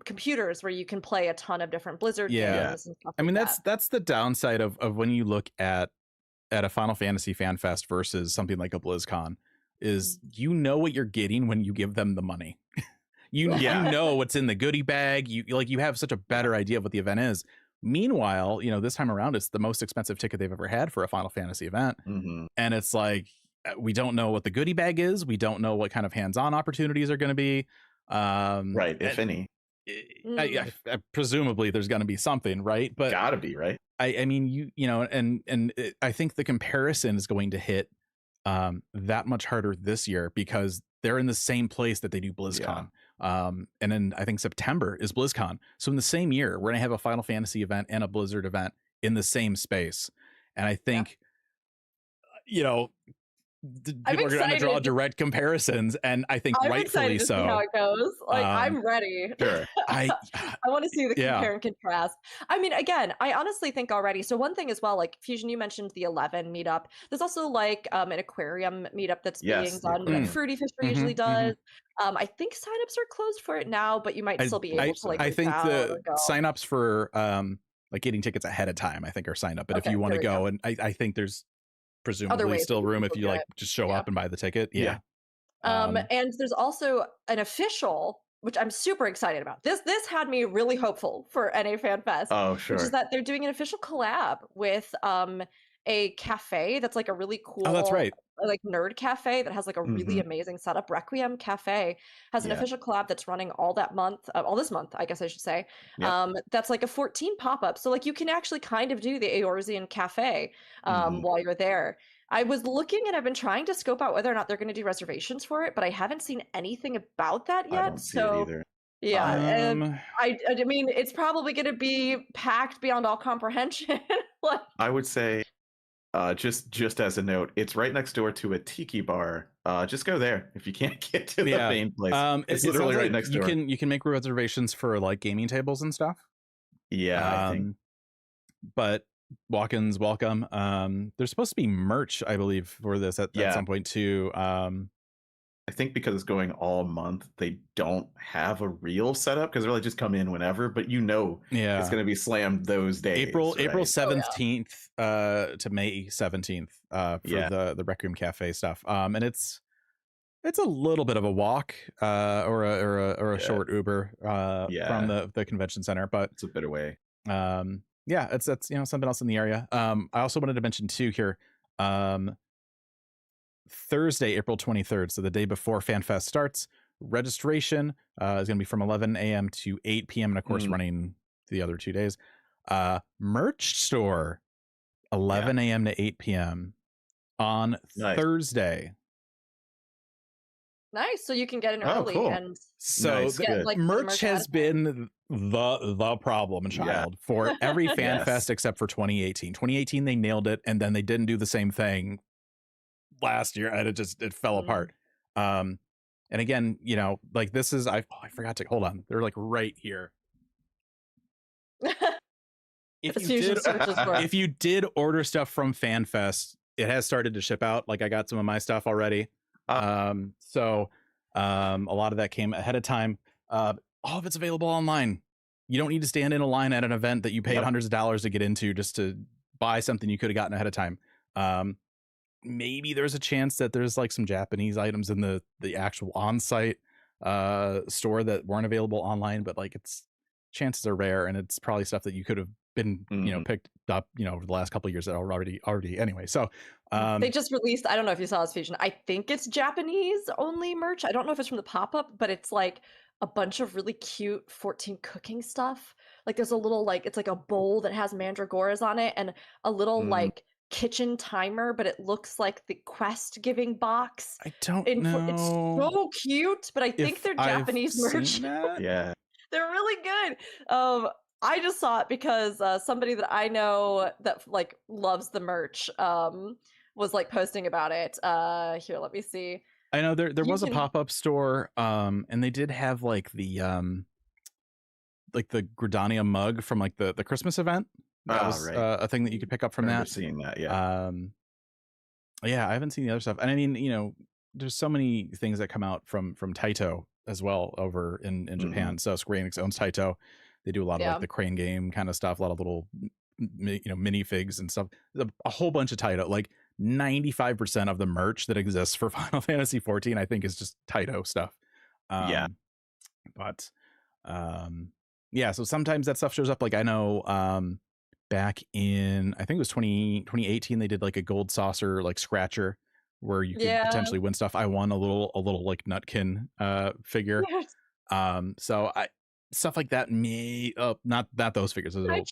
computers where you can play a ton of different Blizzard games and stuff. I mean, that's the downside of when you look at a Final Fantasy fan fest versus something like a BlizzCon is what you're getting when you give them the money. You know what's in the goodie bag. You have such a better idea of what the event is. Meanwhile, this time around, it's the most expensive ticket they've ever had for a Final Fantasy event. And it's like, we don't know what the goodie bag is. We don't know what kind of hands-on opportunities are going to be. If any. Presumably there's going to be something, right? But gotta be, right? I mean, I think the comparison is going to hit that much harder this year because they're in the same place that they do BlizzCon. And then I think September is BlizzCon. So in the same year, we're going to have a Final Fantasy event and a Blizzard event in the same space. And I think, people are going to draw direct comparisons, and I think rightfully so. See how it goes. Like I'm ready. Sure. I want to see the compare and contrast. I mean, again, I honestly think already. So one thing as well, like Fusion, you mentioned the 11 meetup. There's also like an aquarium meetup that's being done. Like Fruity Fisher usually does. I think signups are closed for it now, but you might still be able to like. I think the signups for like getting tickets ahead of time, I think are signed up. But if you want to go, and I think there's presumably still room if you like just show up and buy the ticket. And there's also an official, which I'm super excited about. This had me really hopeful for NA Fan Fest. Oh, sure. Which is that they're doing an official collab with a cafe that's like a really cool, that's right, like nerd cafe that has like a really amazing setup. Requiem Cafe has an official collab that's running all this month, I guess I should say. That's like a 14 pop-up. So like you can actually kind of do the Eorzean Cafe while you're there. I was looking and I've been trying to scope out whether or not they're going to do reservations for it, but I haven't seen anything about that yet. I don't see it either. Yeah, I mean, it's probably going to be packed beyond all comprehension. I would say, just as a note, it's right next door to a tiki bar. Just go there if you can't get to the main place. It's literally right next door. You can make reservations for like gaming tables and stuff. I think. But walk-ins welcome. There's supposed to be merch, I believe, for this at some point too. I think because it's going all month, they don't have a real setup because they're like just come in whenever, but it's going to be slammed those days. April 17th to May 17th for the Requiem Cafe stuff. And it's a little bit of a walk or a short Uber from the convention center, but it's a bit away. It's something else in the area. I also wanted to mention too here, Thursday, April 23rd, so the day before FanFest starts, registration is going to be from 11 a.m. to 8 p.m. and of course running the other 2 days. Merch store 11 a.m. to 8 p.m. on Thursday. Nice. So you can get in early. Cool. And so get, like, merch has been the problem child for every fan Yes. fest except for 2018. 2018 they nailed it, and then they didn't do the same thing last year, and it fell apart. And again, you know, like this is I forgot to hold on. They're like right here. If you did order stuff from FanFest, it has started to ship out. Like I got some of my stuff already. So a lot of that came ahead of time. All of it's available online. You don't need to stand in a line at an event that you paid hundreds of dollars to get into just to buy something you could have gotten ahead of time. Maybe there's a chance that there's like some Japanese items in the actual on-site store that weren't available online, but like chances are rare, and it's probably stuff that you could have been you know picked up over the last couple of years that are already anyway. So they just released, I don't know if you saw this, Fusion, I think it's Japanese only merch. I don't know if it's from the pop-up, but it's like a bunch of really cute 14 cooking stuff. Like there's a little like it's like a bowl that has mandragoras on it, and a little like kitchen timer, but it looks like the quest giving box. I don't know. It's so cute, but I think they're Japanese merch. Yeah. They're really good. I just saw it because somebody that I know that like loves the merch was like posting about it. Here, let me see. I know there was a pop-up store, and they did have like the Gridania mug from like the Christmas event. That was a thing that you could pick up from that. Seeing that, yeah, I haven't seen the other stuff, and I mean, you know, there's so many things that come out from Taito as well over in Japan. So Square Enix owns Taito. They do a lot of like the crane game kind of stuff, a lot of little minifigs and stuff. A whole bunch of Taito. Like 95% of the merch that exists for Final Fantasy XIV, I think, is just Taito stuff. But yeah, so sometimes that stuff shows up. Like I know back in, I think it was 2018, they did like a gold saucer like scratcher where you could potentially win stuff. I won a little like Nutkin figure. So stuff like that may not those figures. Those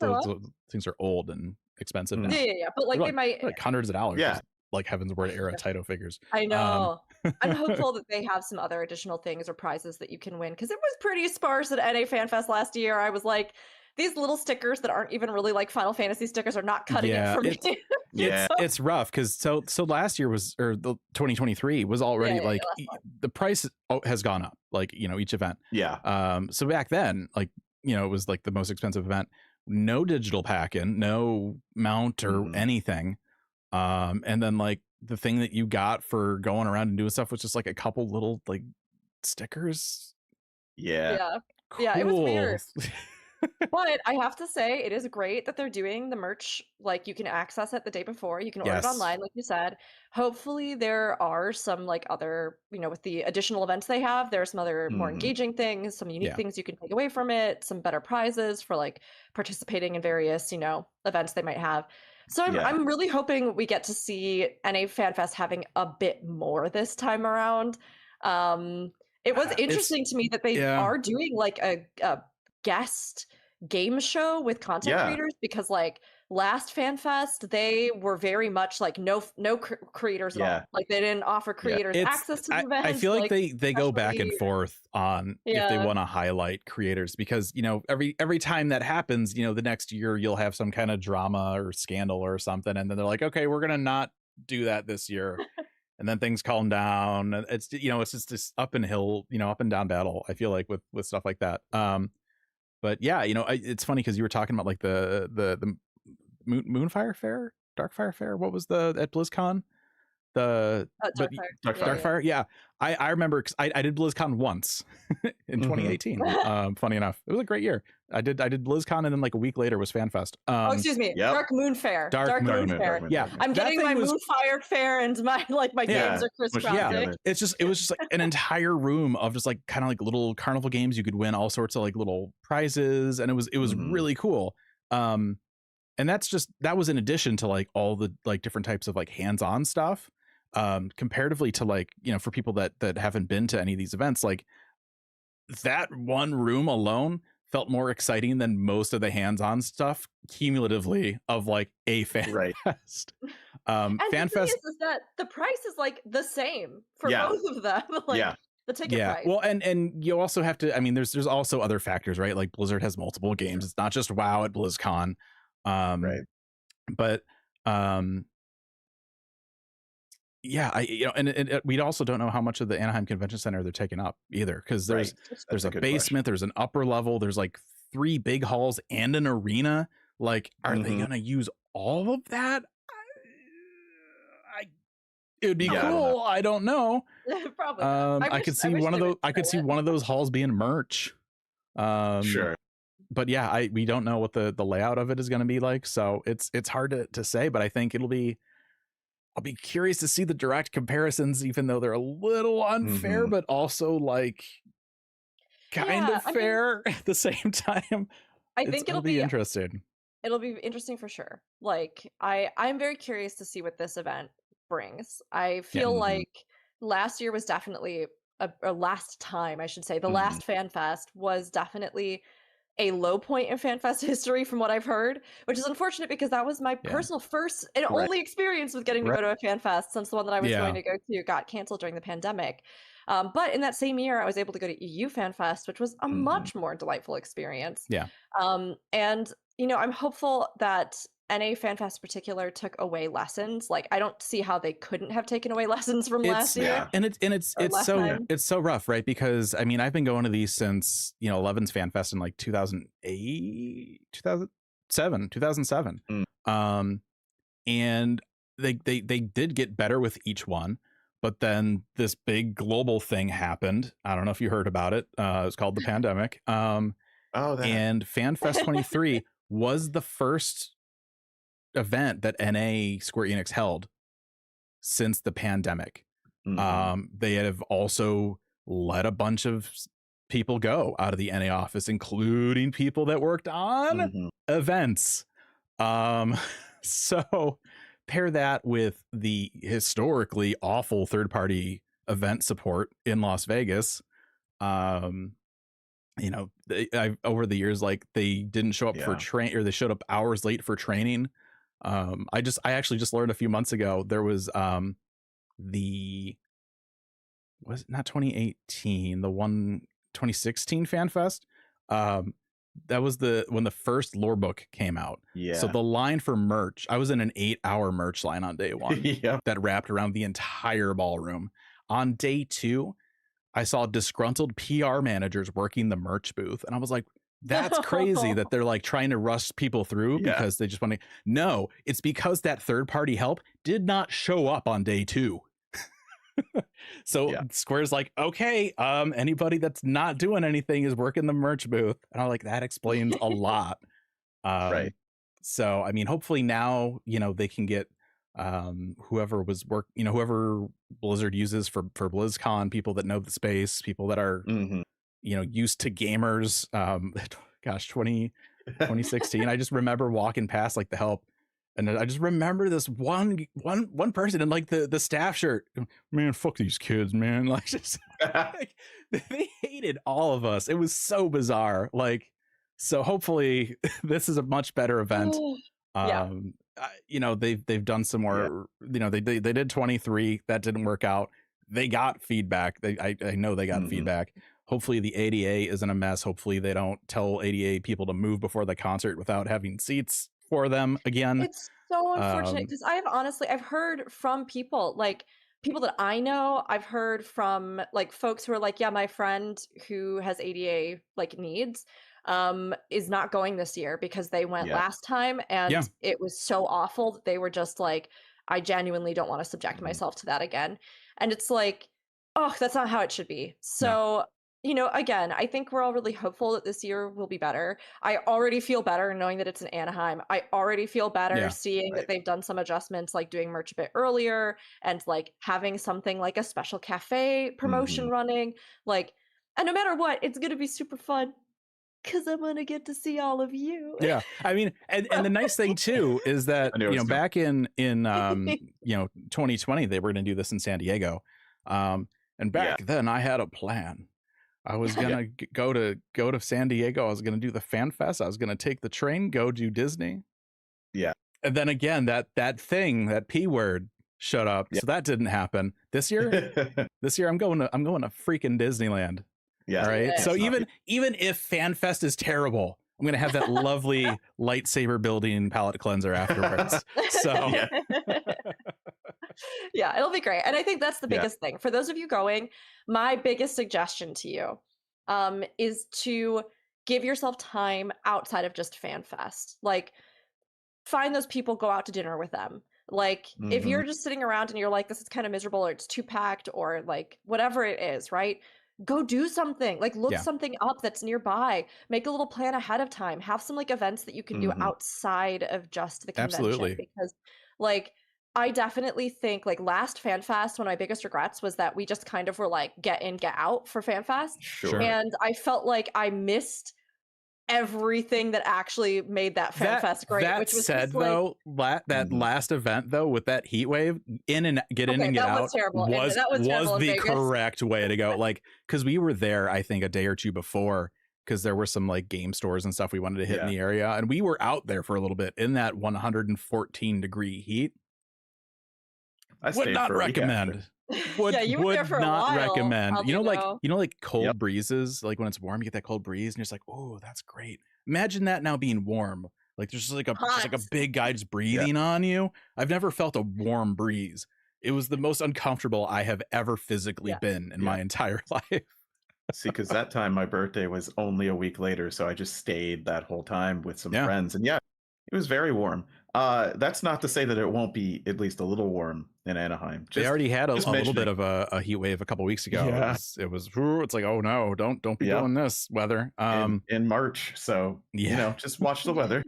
things are old and expensive now. Yeah. But like they might like hundreds of dollars. Yeah. Like Heaven's Word era Taito figures. I know. I'm hopeful that they have some other additional things or prizes that you can win, because it was pretty sparse at NA FanFest last year. I was like, these little stickers that aren't even really like Final Fantasy stickers are not cutting it for me. It's rough because so last year was, or the 2023 was already like the price has gone up, like, you know, each event. So back then, like, you know, it was like the most expensive event, no digital pack-in, no mount or anything. And then like the thing that you got for going around and doing stuff was just like a couple little like stickers. Yeah, it was weird. But I have to say, it is great that they're doing the merch. Like you can access it the day before. You can order it online, like you said. Hopefully there are some like other, you know, with the additional events they have, there are some other more engaging things, some unique things you can take away from it, some better prizes for like participating in various, you know, events they might have. So I'm really hoping we get to see NA FanFest having a bit more this time around. It was interesting to me that they are doing like a guest game show with content creators, because like last FanFest they were very much like no creators at all. Like they didn't offer creators access to the event. I feel like they go back and forth on if they want to highlight creators, because, you know, every time that happens, you know, the next year you'll have some kind of drama or scandal or something, and then they're like, okay, we're gonna not do that this year. And then things calm down. It's, you know, it's just this up and down battle, I feel like, with stuff like that. But yeah, you know, it's funny because you were talking about like the Moonfire Fair, Darkfire Fair. What was at BlizzCon? Darkfire. Yeah, I remember because I did BlizzCon once in 2018. Funny enough, it was a great year. I did BlizzCon, and then like a week later was FanFest. Dark Moon Fair. Dark Moon Fair. Yeah, I'm getting my Moonfire Fair and my games are crisscrossing. It was just like an entire room of just like kind of like little carnival games. You could win all sorts of like little prizes, and it was really cool. And that was in addition to like all the like different types of like hands-on stuff. Comparatively to like, you know, for people that haven't been to any of these events, like that one room alone felt more exciting than most of the hands-on stuff cumulatively of like a FanFest. And FanFest is that the price is like the same for both of them. Like the ticket Yeah. price. Well, and you also have to, I mean, there's also other factors, right? Like Blizzard has multiple games. It's not just WoW at BlizzCon. Right. But yeah, we also don't know how much of the Anaheim Convention Center they're taking up either, because there's That's a good basement, there's an upper level, there's like 3 big halls and an arena. Like, are they Mhm. gonna use all of that? It would be Yeah, I don't cool. I don't know. Probably not. I could see one of those. I could see one of those halls being merch. Sure. But yeah, we don't know what the layout of it is going to be like, so it's hard to say. But I think I'll be curious to see the direct comparisons, even though they're a little unfair, Mhm. but also like kind of fair at the same time. I think it'll be interesting. It'll be interesting for sure. Like I'm very curious to see what this event brings. I feel Mhm. like last year was definitely a last time, I should say. The Mhm. last Fan Fest was definitely a low point in FanFest history from what I've heard, which is unfortunate because that was my personal first and Right. only experience with getting to go to a FanFest, since the one that I was going to go to got canceled during the pandemic. But in that same year, I was able to go to EU FanFest, which was a much more delightful experience. Yeah. And I'm hopeful that NA FanFest in particular took away lessons. Like, I don't see how they couldn't have taken away lessons from last year. Yeah. And it's so rough, right? Because I mean, I've been going to these since 11's FanFest in like 2008, 2007. And they did get better with each one, but then this big global thing happened. I don't know if you heard about it. It's called the pandemic. And FanFest 23 was the first event that NA Square Enix held since the pandemic. They have also let a bunch of people go out of the NA office, including people that worked on events. So pair that with the historically awful third-party event support in Las Vegas. Over the years, like, they didn't show up for train, or they showed up hours late for training. I actually just learned a few months ago there was was it not 2018, the 2016 FanFest. That was when the first lore book came out. So the line for merch, I was in an 8-hour merch line on day 1 that wrapped around the entire ballroom. On day 2, I saw disgruntled PR managers working the merch booth, and I was like, that's crazy that they're like trying to rush people through because they just want to. No, it's because that third party help did not show up on day 2. So Square's like, okay, anybody that's not doing anything is working the merch booth. And I'm like, that explains a lot. Right. So, I mean, hopefully now, they can get whoever Blizzard uses for BlizzCon, people that know the space, people that are, used to gamers. 2016. I just remember walking past like the help. And I just remember this one person in like the staff shirt. Man, fuck these kids, man. Like, just like, they hated all of us. It was so bizarre. Like, so hopefully this is a much better event. They've done some more. They did 23. That didn't work out. They got feedback. I know they got feedback. Hopefully the ADA isn't a mess. Hopefully they don't tell ADA people to move before the concert without having seats for them again. It's so unfortunate because I've heard from people that I know. I've heard from like folks who are like, yeah, my friend who has ADA like needs is not going this year because they went last time and it was so awful that they were just like, I genuinely don't want to subject myself to that again. And it's like, oh, that's not how it should be. So again, I think we're all really hopeful that this year will be better. I already feel better knowing that it's in Anaheim. I already feel better seeing that they've done some adjustments, like doing merch a bit earlier and like having something like a special cafe promotion running. Like, and no matter what, it's going to be super fun because I'm going to get to see all of you. Yeah. I mean, and the nice thing too is that, back in 2020, they were going to do this in San Diego. And back then I had a plan. I was gonna go to San Diego. I was gonna do the Fan Fest. I was gonna take the train, go do Disney. Yeah. And then again, that thing, that P word, showed up, so that didn't happen. This year, I'm going to freaking Disneyland. Yeah. All right. Yeah. So even if FanFest is terrible, I'm gonna have that lovely lightsaber building palette cleanser afterwards. So yeah, it'll be great. And I think that's the biggest thing. For those of you going, my biggest suggestion to you is to give yourself time outside of just FanFest. Like, find those people, go out to dinner with them. Like, if you're just sitting around and you're like, this is kind of miserable, or it's too packed, or like whatever it is, right? Go do something. Like, look something up that's nearby. Make a little plan ahead of time. Have some like events that you can do outside of just the convention. Absolutely. Because like, I definitely think like last FanFest, one of my biggest regrets was that we just kind of were like get in, get out for FanFest. Sure. And I felt like I missed everything that actually made that FanFest great. That which was said, just, like, though, that last event though with that heat wave, in and get in and get out, was terrible. was That was terrible in the Vegas. correct way to go. Like, because we were there, I think, a day or two before, because there were some like game stores and stuff we wanted to hit in the area, and we were out there for a little bit in that 114-degree heat. I Would not recommend. Would you were there for a not while, recommend. Alvino. Like cold breezes, like when it's warm, you get that cold breeze, and you're just like, oh, that's great. Imagine that now being warm. Like there's just like a big guy just breathing on you. I've never felt a warm breeze. It was the most uncomfortable I have ever physically been in my entire life. See, because that time my birthday was only a week later, so I just stayed that whole time with some friends, and it was very warm. That's not to say that it won't be at least a little warm in Anaheim. They already had a little bit of a heat wave a couple weeks ago. Yeah. It's like, oh no, don't be doing this weather. In March, so just watch the weather.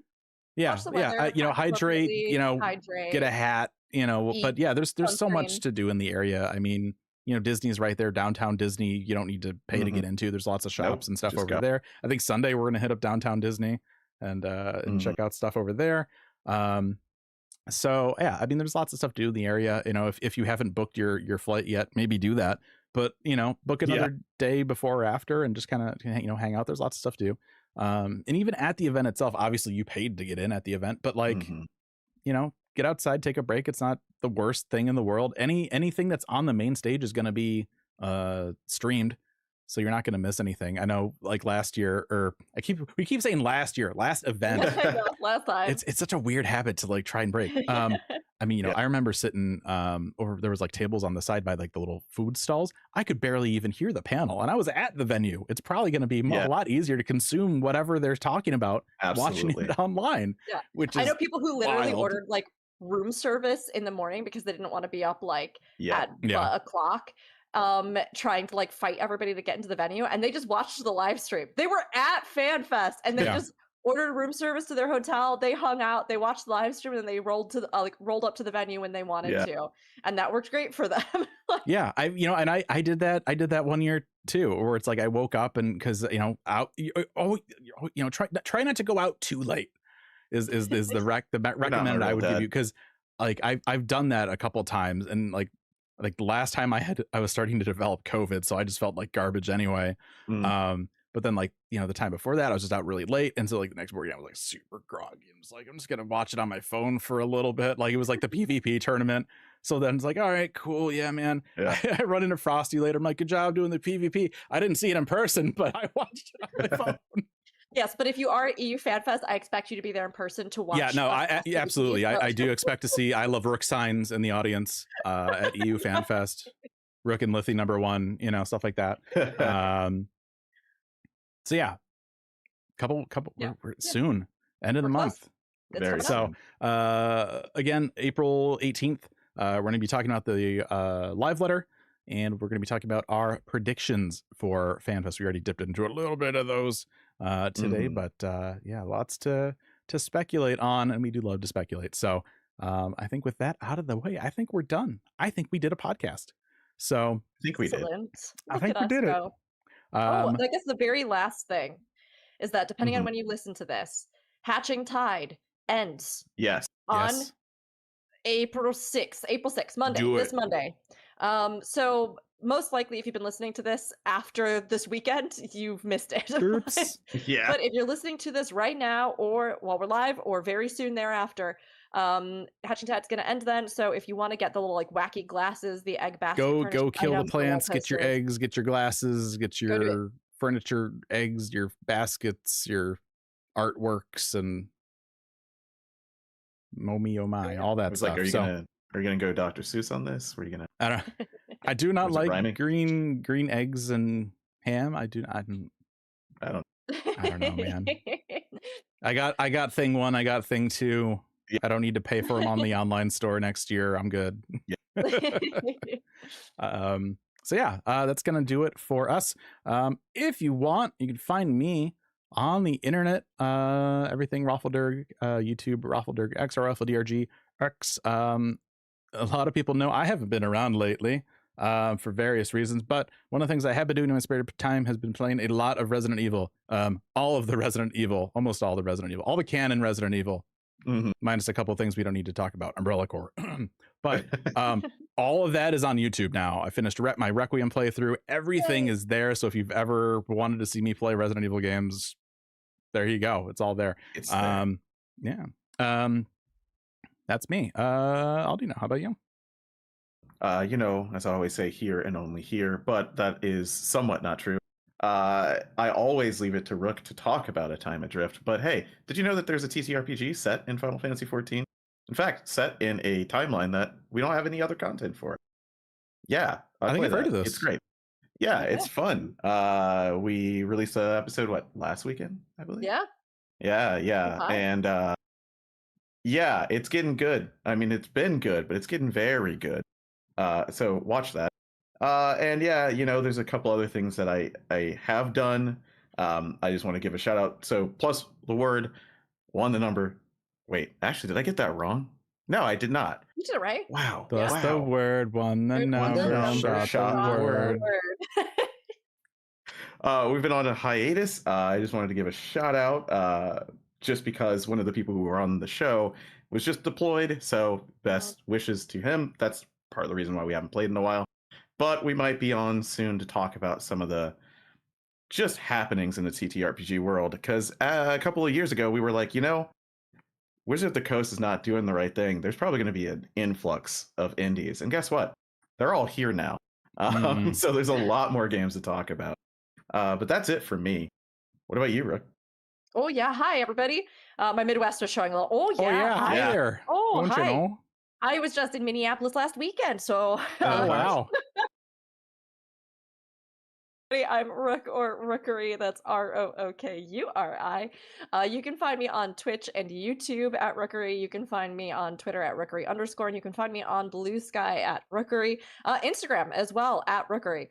Watch the weather, hydrate. Get a hat. Eat, but there's so much to do in the area. I mean, Disney's right there, downtown Disney. You don't need to pay to get into. There's lots of shops and stuff over there. I think Sunday we're gonna hit up downtown Disney and check out stuff over there. So I mean, there's lots of stuff to do in the area. If you haven't booked your flight yet, maybe do that. But book another day before or after and just kind of hang out. There's lots of stuff to do. And even at the event itself, obviously you paid to get in at the event, but like get outside, take a break. It's not the worst thing in the world. Anything that's on the main stage is going to be streamed, so you're not going to miss anything. I know, like last year, or we keep saying last event. Last time. It's such a weird habit to like try and break. I mean, I remember sitting or there was like tables on the side by like the little food stalls. I could barely even hear the panel, and I was at the venue. It's probably going to be a lot easier to consume whatever they're talking about watching it online. Yeah. Which is, I know people who literally ordered like room service in the morning because they didn't want to be up like at o'clock trying to like fight everybody to get into the venue, and they just watched the live stream. They were at FanFest and they just ordered room service to their hotel. They hung out, they watched the live stream, and they rolled up to the venue when they wanted to, and that worked great for them. I did that one year too, where it's like I woke up and because try not to go out too late is the recommended I would give you, because like I've done that a couple times, and like the last time I was starting to develop COVID, so I just felt like garbage anyway. But then like the time before that I was just out really late, and so like the next morning I was like super groggy. I'm just gonna watch it on my phone for a little bit. Like it was like the PvP tournament, so then it's like, all right, cool, man. I run into Frosty later. I'm like, good job doing the PvP. I didn't see it in person, but I watched it on my phone. Yes, but if you are at EU FanFest, I expect you to be there in person to watch. Yeah, no, absolutely. I do expect to see I Love Rook signs in the audience at EU FanFest. Rook and Lithy #1, stuff like that. So yeah, couple we're soon, end of the month. So again, April 18th, we're going to be talking about the live letter, and we're going to be talking about our predictions for FanFest. We already dipped into a little bit of those today, but lots to speculate on, and we do love to speculate. So I think with that out of the way, I think we're done. I think we did a podcast. So I think we did. I think we did it. I guess the very last thing is that depending on when you listen to this, Hatching Tide ends on April 6th, Monday, this Monday. So most likely if you've been listening to this after this weekend, you've missed it. Oops. Yeah. But if you're listening to this right now, or while we're live, or very soon thereafter, Hatching Tad's gonna end then, so if you want to get the little like wacky glasses, the egg basket, Go furniture kill the items, they're all plants, get your posted. eggs, get your glasses, get Go do it. your furniture, eggs, your baskets, your artworks, and Momi oh my, all that It's stuff. like, are you gonna go Dr. Seuss on this? Were you gonna? I do not Was it like rhyming? green eggs and ham. I don't know, man. I got thing 1, I got thing 2. Yeah. I don't need to pay for them on the online store next year. I'm good. So yeah, that's gonna do it for us. If you want, you can find me on the internet, everything Raffledurg, YouTube Raffledurg X or RaffleDRG X. A lot of people know I haven't been around lately for various reasons, but one of the things I have been doing in my spare time has been playing a lot of Resident Evil. All of the Resident Evil, almost all the Resident Evil, all the canon Resident Evil, minus a couple of things we don't need to talk about, Umbrella Corps. But all of that is on YouTube now. I finished my Requiem playthrough. Everything is there. So if you've ever wanted to see me play Resident Evil games, there you go. It's all there. It's there. Yeah. That's me. Aldino, how about you? As I always say, here and only here, but that is somewhat not true. I always leave it to Rook to talk about A Time Adrift, but hey, did you know that there's a TTRPG set in Final Fantasy XIV? In fact, set in a timeline that we don't have any other content for. Yeah, I think I've heard of this. It's great. Yeah, it's fun. We released an episode, last weekend, I believe? Yeah. Yeah. And yeah, it's getting good. I mean, it's been good, but it's getting very good. So watch that. And yeah, there's a couple other things that I have done. I just want to give a shout out. So plus the word, 1 the number. Wait, actually, did I get that wrong? No, I did not. You did it right. Wow. Plus the word, 1 the number, shot the the word. We've been on a hiatus. I just wanted to give a shout out just because one of the people who were on the show was just deployed. So best wishes to him. That's part of the reason why we haven't played in a while. But we might be on soon to talk about some of the just happenings in the TTRPG world. Because a couple of years ago, we were like, Wizard of the Coast is not doing the right thing. There's probably going to be an influx of indies. And guess what? They're all here now. So there's a lot more games to talk about. But that's it for me. What about you, Rook? Oh yeah, hi everybody. My Midwest was showing a little. Oh yeah, hi there. Oh Don't hi. you know? I was just in Minneapolis last weekend, so. Oh wow. I'm Rook or Rookery. That's ROOKURI. You can find me on Twitch and YouTube at Rookery. You can find me on Twitter at Rookery_, and you can find me on Blue Sky at Rookery. Instagram as well at Rookery.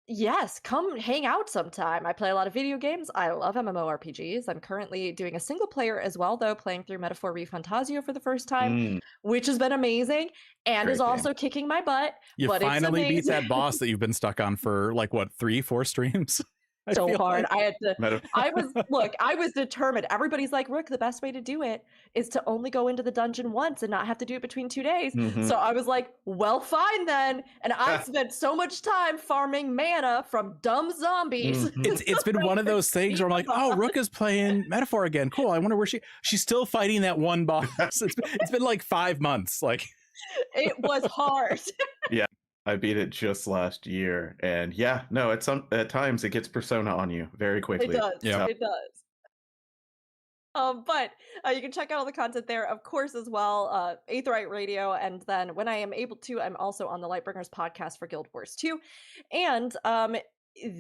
Yes, come hang out sometime. I play a lot of video games. I love MMORPGs. I'm currently doing a single player as well, though, playing through Metaphor Refantasio for the first time, which has been amazing and is also kicking my butt. You but finally it's beat that boss that you've been stuck on for 3-4 streams. So hard. Like. I had to. I was determined. Everybody's like, Rook, the best way to do it is to only go into the dungeon once and not have to do it between 2 days. So I was like, well, fine then. And I spent so much time farming mana from dumb zombies. It's been one of those things where I'm like, oh, Rook is playing Metaphor again. Cool. I wonder where she's still fighting that one boss. It's been like 5 months. It was hard. Yeah. I beat it just last year, and yeah, no, at times it gets persona on you very quickly. It does. Yeah. It does. But you can check out all the content there, of course, as well. Aetheryte Radio, and then when I am able to, I'm also on the Lightbringers podcast for Guild Wars 2, and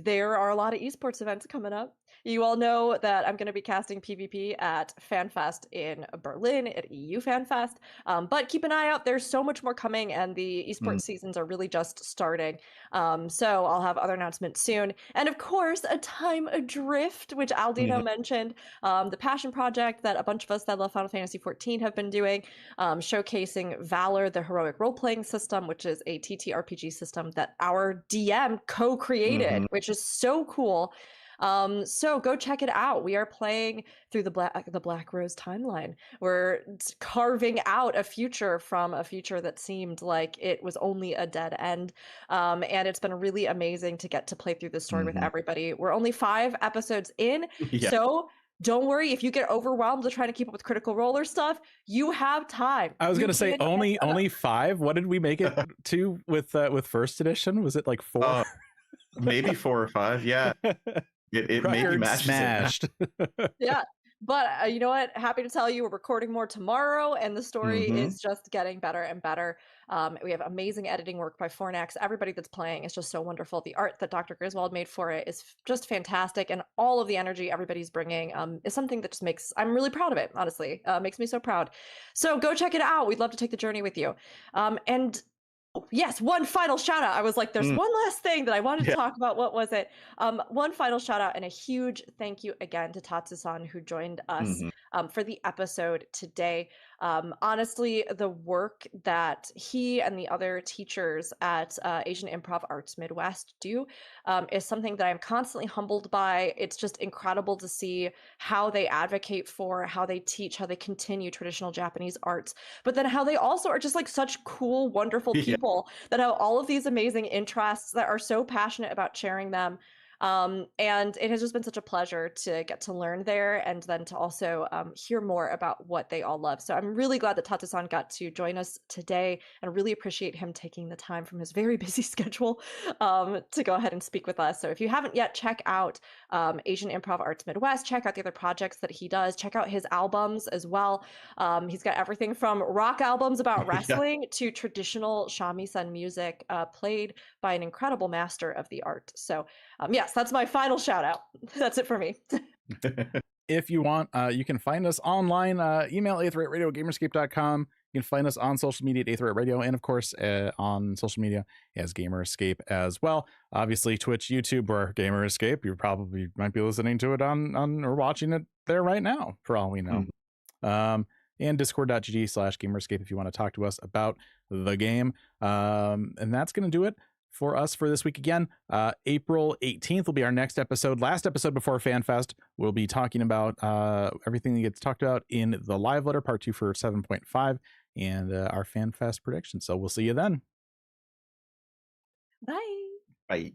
there are a lot of esports events coming up. You all know that I'm going to be casting PvP at FanFest in Berlin, at EU FanFest. But keep an eye out. There's so much more coming, and the esports seasons are really just starting. So I'll have other announcements soon. And of course, A Time Adrift, which Aldino mentioned, the passion project that a bunch of us that love Final Fantasy XIV have been doing, showcasing Valor, the heroic role-playing system, which is a TTRPG system that our DM co-created, which is so cool. So go check it out. We are playing through the Black Rose timeline. We're carving out a future from a future that seemed like it was only a dead end. And it's been really amazing to get to play through the story with everybody. We're only 5 episodes in, so don't worry if you get overwhelmed with trying to keep up with Critical Role stuff. You have time. I was You gonna say can catch up. only 5. What did we make it to with first edition? Was it like 4? Maybe 4 or 5. Yeah, it maybe Record matches smashed. Yeah. But you know what? Happy to tell you we're recording more tomorrow, and the story is just getting better and better. We have amazing editing work by Fornax. Everybody that's playing is just so wonderful. The art that Dr. Griswold made for it is just fantastic, and all of the energy everybody's bringing is something that just makes, I'm really proud of it, honestly. Makes me so proud. So go check it out. We'd love to take the journey with you. And yes, one final shout out. I was like, there's one last thing that I wanted to talk about. What was it? One final shout out and a huge thank you again to Tatsu-san, who joined us for the episode today. Honestly, the work that he and the other teachers at Asian Improv Arts Midwest do is something that I'm constantly humbled by. It's just incredible to see how they advocate for, how they teach, how they continue traditional Japanese arts, but then how they also are just like such cool, wonderful people that have all of these amazing interests, that are so passionate about sharing them. And it has just been such a pleasure to get to learn there, and then to also hear more about what they all love. So I'm really glad that Tatsu-san got to join us today, and really appreciate him taking the time from his very busy schedule to go ahead and speak with us. So if you haven't yet, check out Asian Improv Arts Midwest, check out the other projects that he does, check out his albums as well. He's got everything from rock albums about wrestling to traditional shamisen music played by an incredible master of the art. So yes, that's my final shout out. That's it for me. If you want, you can find us online. Email aetheryte@gamerscape.com. You can find us on social media at Aetheryte Radio, and of course on social media as Gamerscape as well. Obviously Twitch, YouTube, or Gamerscape. You probably might be listening to it on or watching it there right now, for all we know. And discord.gg/Gamerscape if you want to talk to us about the game. And that's going to do it for us for this week. Again, April 18th will be our next episode. Last episode before FanFest, we'll be talking about everything that gets talked about in the live letter, part 2 for 7.5, and our FanFest prediction. So we'll see you then. Bye. Bye.